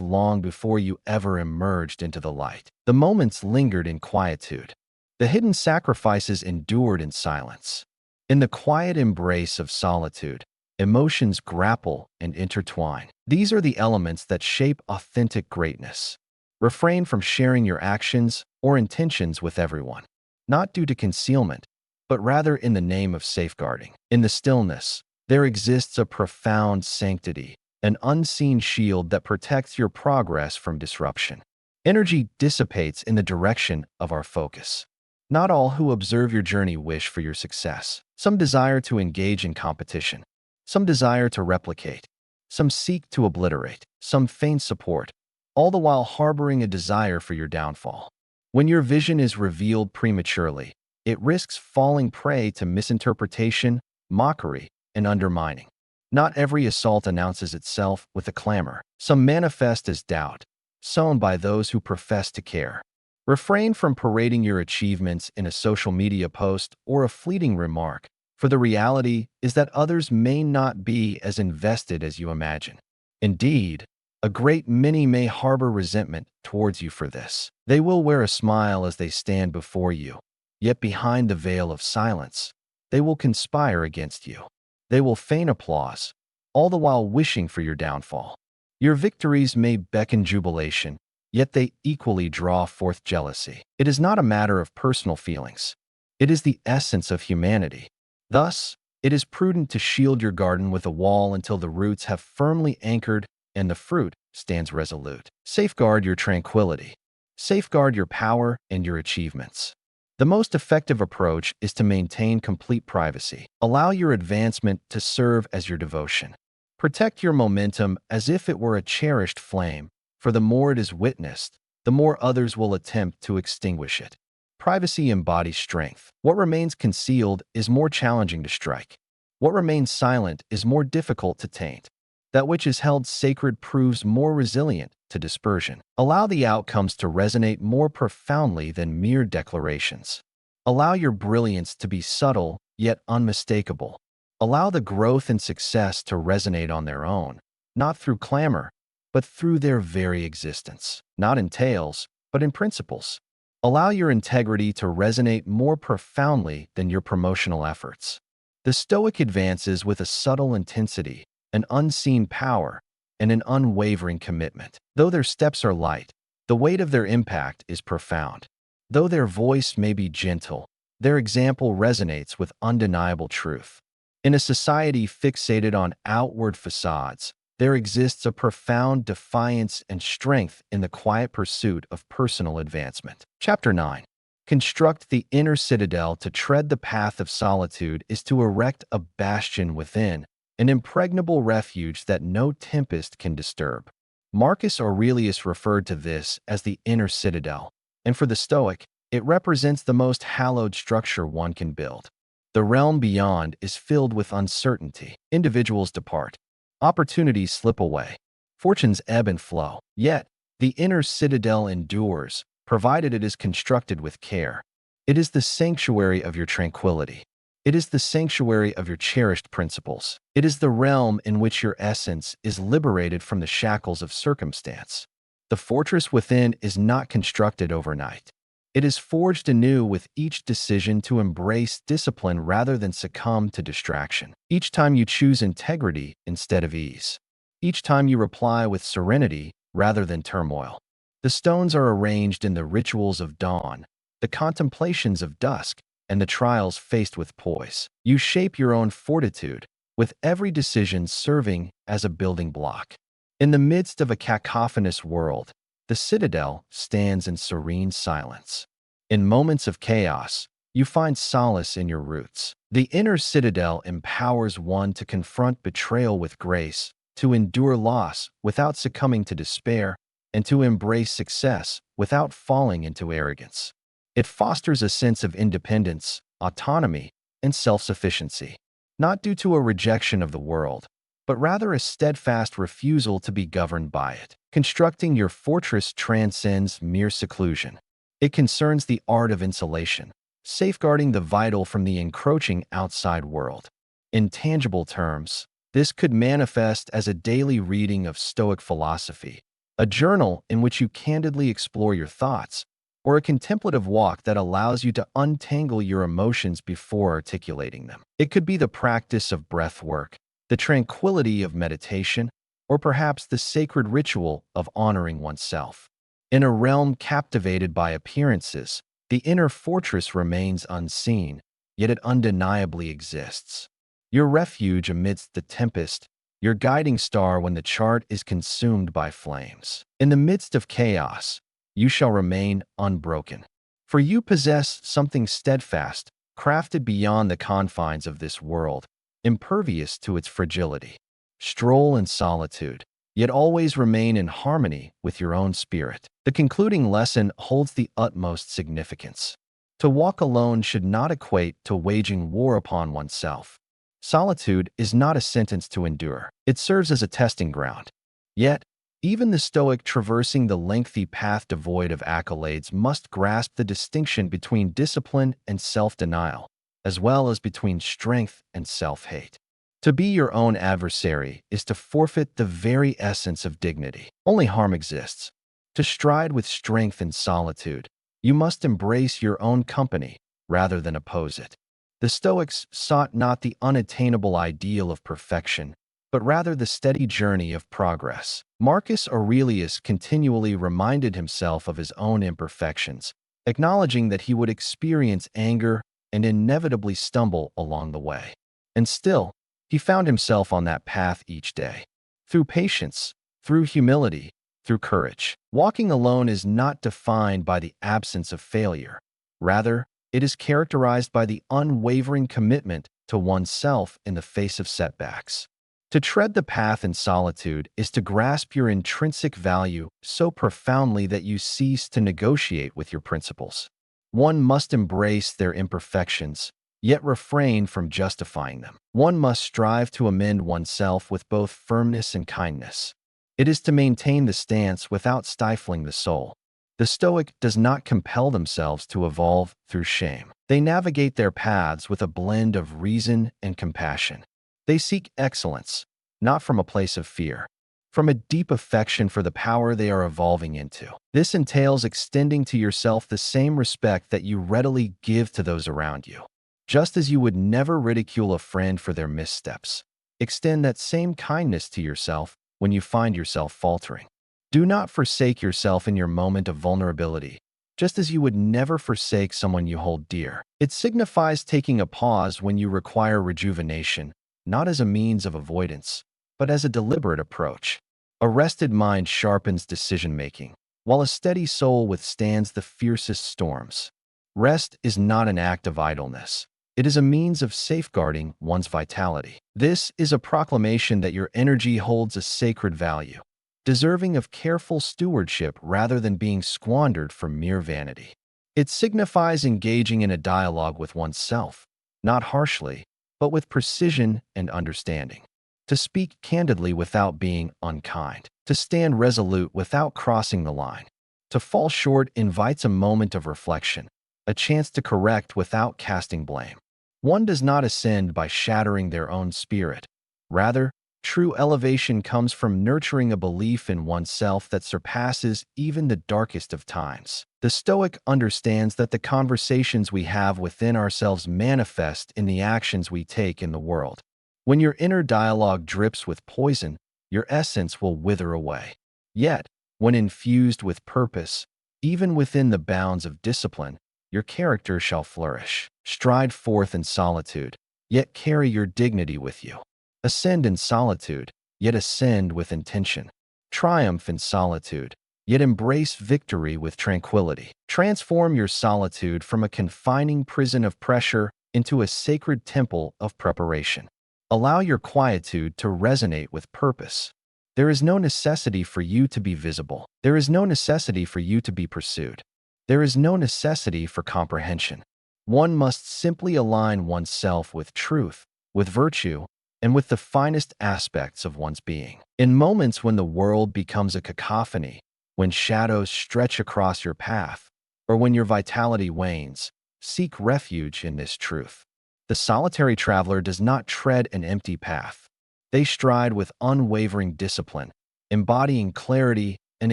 long before you ever emerged into the light. The moments lingered in quietude. The hidden sacrifices endured in silence. In the quiet embrace of solitude, emotions grapple and intertwine. These are the elements that shape authentic greatness. Refrain from sharing your actions or intentions with everyone, not due to concealment, but rather in the name of safeguarding. In the stillness, there exists a profound sanctity, an unseen shield that protects your progress from disruption. Energy dissipates in the direction of our focus. Not all who observe your journey wish for your success. Some desire to engage in competition. Some desire to replicate. Some seek to obliterate. Some feign support, all the while harboring a desire for your downfall. When your vision is revealed prematurely, it risks falling prey to misinterpretation, mockery, and undermining. Not every assault announces itself with a clamor. Some manifest as doubt, sown by those who profess to care. Refrain from parading your achievements in a social media post or a fleeting remark, for the reality is that others may not be as invested as you imagine. Indeed, a great many may harbor resentment towards you for this. They will wear a smile as they stand before you, yet behind the veil of silence, they will conspire against you. They will feign applause, all the while wishing for your downfall. Your victories may beckon jubilation, yet they equally draw forth jealousy. It is not a matter of personal feelings. It is the essence of humanity. Thus, it is prudent to shield your garden with a wall until the roots have firmly anchored and the fruit stands resolute. Safeguard your tranquility. Safeguard your power and your achievements. The most effective approach is to maintain complete privacy. Allow your advancement to serve as your devotion. Protect your momentum as if it were a cherished flame, for the more it is witnessed, the more others will attempt to extinguish it. Privacy embodies strength. What remains concealed is more challenging to strike. What remains silent is more difficult to taint. That which is held sacred proves more resilient to dispersion. Allow the outcomes to resonate more profoundly than mere declarations. Allow your brilliance to be subtle yet unmistakable. Allow the growth and success to resonate on their own, not through clamor, but through their very existence. Not in tales, but in principles. Allow your integrity to resonate more profoundly than your promotional efforts. The Stoic advances with a subtle intensity, an unseen power, and an unwavering commitment. Though their steps are light, the weight of their impact is profound. Though their voice may be gentle, their example resonates with undeniable truth. In a society fixated on outward facades, there exists a profound defiance and strength in the quiet pursuit of personal advancement. Chapter 9. Construct the inner citadel. To tread the path of solitude is to erect a bastion within, an impregnable refuge that no tempest can disturb. Marcus Aurelius referred to this as the inner citadel, and for the Stoic, it represents the most hallowed structure one can build. The realm beyond is filled with uncertainty. Individuals depart. Opportunities slip away. Fortunes ebb and flow. Yet, the inner citadel endures, provided it is constructed with care. It is the sanctuary of your tranquility. It is the sanctuary of your cherished principles. It is the realm in which your essence is liberated from the shackles of circumstance. The fortress within is not constructed overnight. It is forged anew with each decision to embrace discipline rather than succumb to distraction. Each time you choose integrity instead of ease. Each time you reply with serenity rather than turmoil. The stones are arranged in the rituals of dawn, the contemplations of dusk, and the trials faced with poise. You shape your own fortitude, with every decision serving as a building block. In the midst of a cacophonous world, the citadel stands in serene silence. In moments of chaos, you find solace in your roots. The inner citadel empowers one to confront betrayal with grace, to endure loss without succumbing to despair, and to embrace success without falling into arrogance. It fosters a sense of independence, autonomy, and self-sufficiency, not due to a rejection of the world, but rather a steadfast refusal to be governed by it. Constructing your fortress transcends mere seclusion. It concerns the art of insulation, safeguarding the vital from the encroaching outside world. In tangible terms, this could manifest as a daily reading of Stoic philosophy, a journal in which you candidly explore your thoughts, or a contemplative walk that allows you to untangle your emotions before articulating them. It could be the practice of breath work, the tranquility of meditation, or perhaps the sacred ritual of honoring oneself. In a realm captivated by appearances, the inner fortress remains unseen, yet it undeniably exists. Your refuge amidst the tempest, your guiding star when the chart is consumed by flames. In the midst of chaos, you shall remain unbroken. For you possess something steadfast, crafted beyond the confines of this world, impervious to its fragility. Stroll in solitude, yet always remain in harmony with your own spirit. The concluding lesson holds the utmost significance. To walk alone should not equate to waging war upon oneself. Solitude is not a sentence to endure. It serves as a testing ground. Yet, Even the Stoic traversing the lengthy path devoid of accolades must grasp the distinction between discipline and self-denial, as well as between strength and self-hate. To be your own adversary is to forfeit the very essence of dignity. Only harm exists. To stride with strength in solitude, you must embrace your own company rather than oppose it. The Stoics sought not the unattainable ideal of perfection, but rather the steady journey of progress. Marcus Aurelius continually reminded himself of his own imperfections, acknowledging that he would experience anger and inevitably stumble along the way. And still, he found himself on that path each day. Through patience, through humility, through courage. Walking alone is not defined by the absence of failure. Rather, it is characterized by the unwavering commitment to oneself in the face of setbacks. To tread the path in solitude is to grasp your intrinsic value so profoundly that you cease to negotiate with your principles. One must embrace their imperfections, yet refrain from justifying them. One must strive to amend oneself with both firmness and kindness. It is to maintain the stance without stifling the soul. The Stoic does not compel themselves to evolve through shame. They navigate their paths with a blend of reason and compassion. They seek excellence, not from a place of fear, from a deep affection for the power they are evolving into. This entails extending to yourself the same respect that you readily give to those around you. Just as you would never ridicule a friend for their missteps, extend that same kindness to yourself when you find yourself faltering. Do not forsake yourself in your moment of vulnerability, just as you would never forsake someone you hold dear. It signifies taking a pause when you require rejuvenation, not as a means of avoidance, but as a deliberate approach. A rested mind sharpens decision-making, while a steady soul withstands the fiercest storms. Rest is not an act of idleness. It is a means of safeguarding one's vitality. This is a proclamation that your energy holds a sacred value, deserving of careful stewardship rather than being squandered for mere vanity. It signifies engaging in a dialogue with oneself, not harshly, but with precision and understanding. To speak candidly without being unkind. To stand resolute without crossing the line. To fall short invites a moment of reflection, a chance to correct without casting blame. One does not ascend by shattering their own spirit. Rather, true elevation comes from nurturing a belief in oneself that surpasses even the darkest of times. The Stoic understands that the conversations we have within ourselves manifest in the actions we take in the world. When your inner dialogue drips with poison, your essence will wither away. Yet, when infused with purpose, even within the bounds of discipline, your character shall flourish. Stride forth in solitude, yet carry your dignity with you. Ascend in solitude, yet ascend with intention. Triumph in solitude, yet embrace victory with tranquility. Transform your solitude from a confining prison of pressure into a sacred temple of preparation. Allow your quietude to resonate with purpose. There is no necessity for you to be visible. There is no necessity for you to be pursued. There is no necessity for comprehension. One must simply align oneself with truth, with virtue, and with the finest aspects of one's being. In moments when the world becomes a cacophony, when shadows stretch across your path, or when your vitality wanes, seek refuge in this truth. The solitary traveler does not tread an empty path. They stride with unwavering discipline, embodying clarity and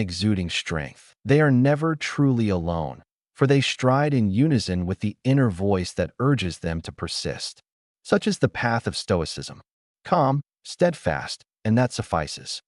exuding strength. They are never truly alone, for they stride in unison with the inner voice that urges them to persist. Such is the path of Stoicism. Calm, steadfast, and that suffices.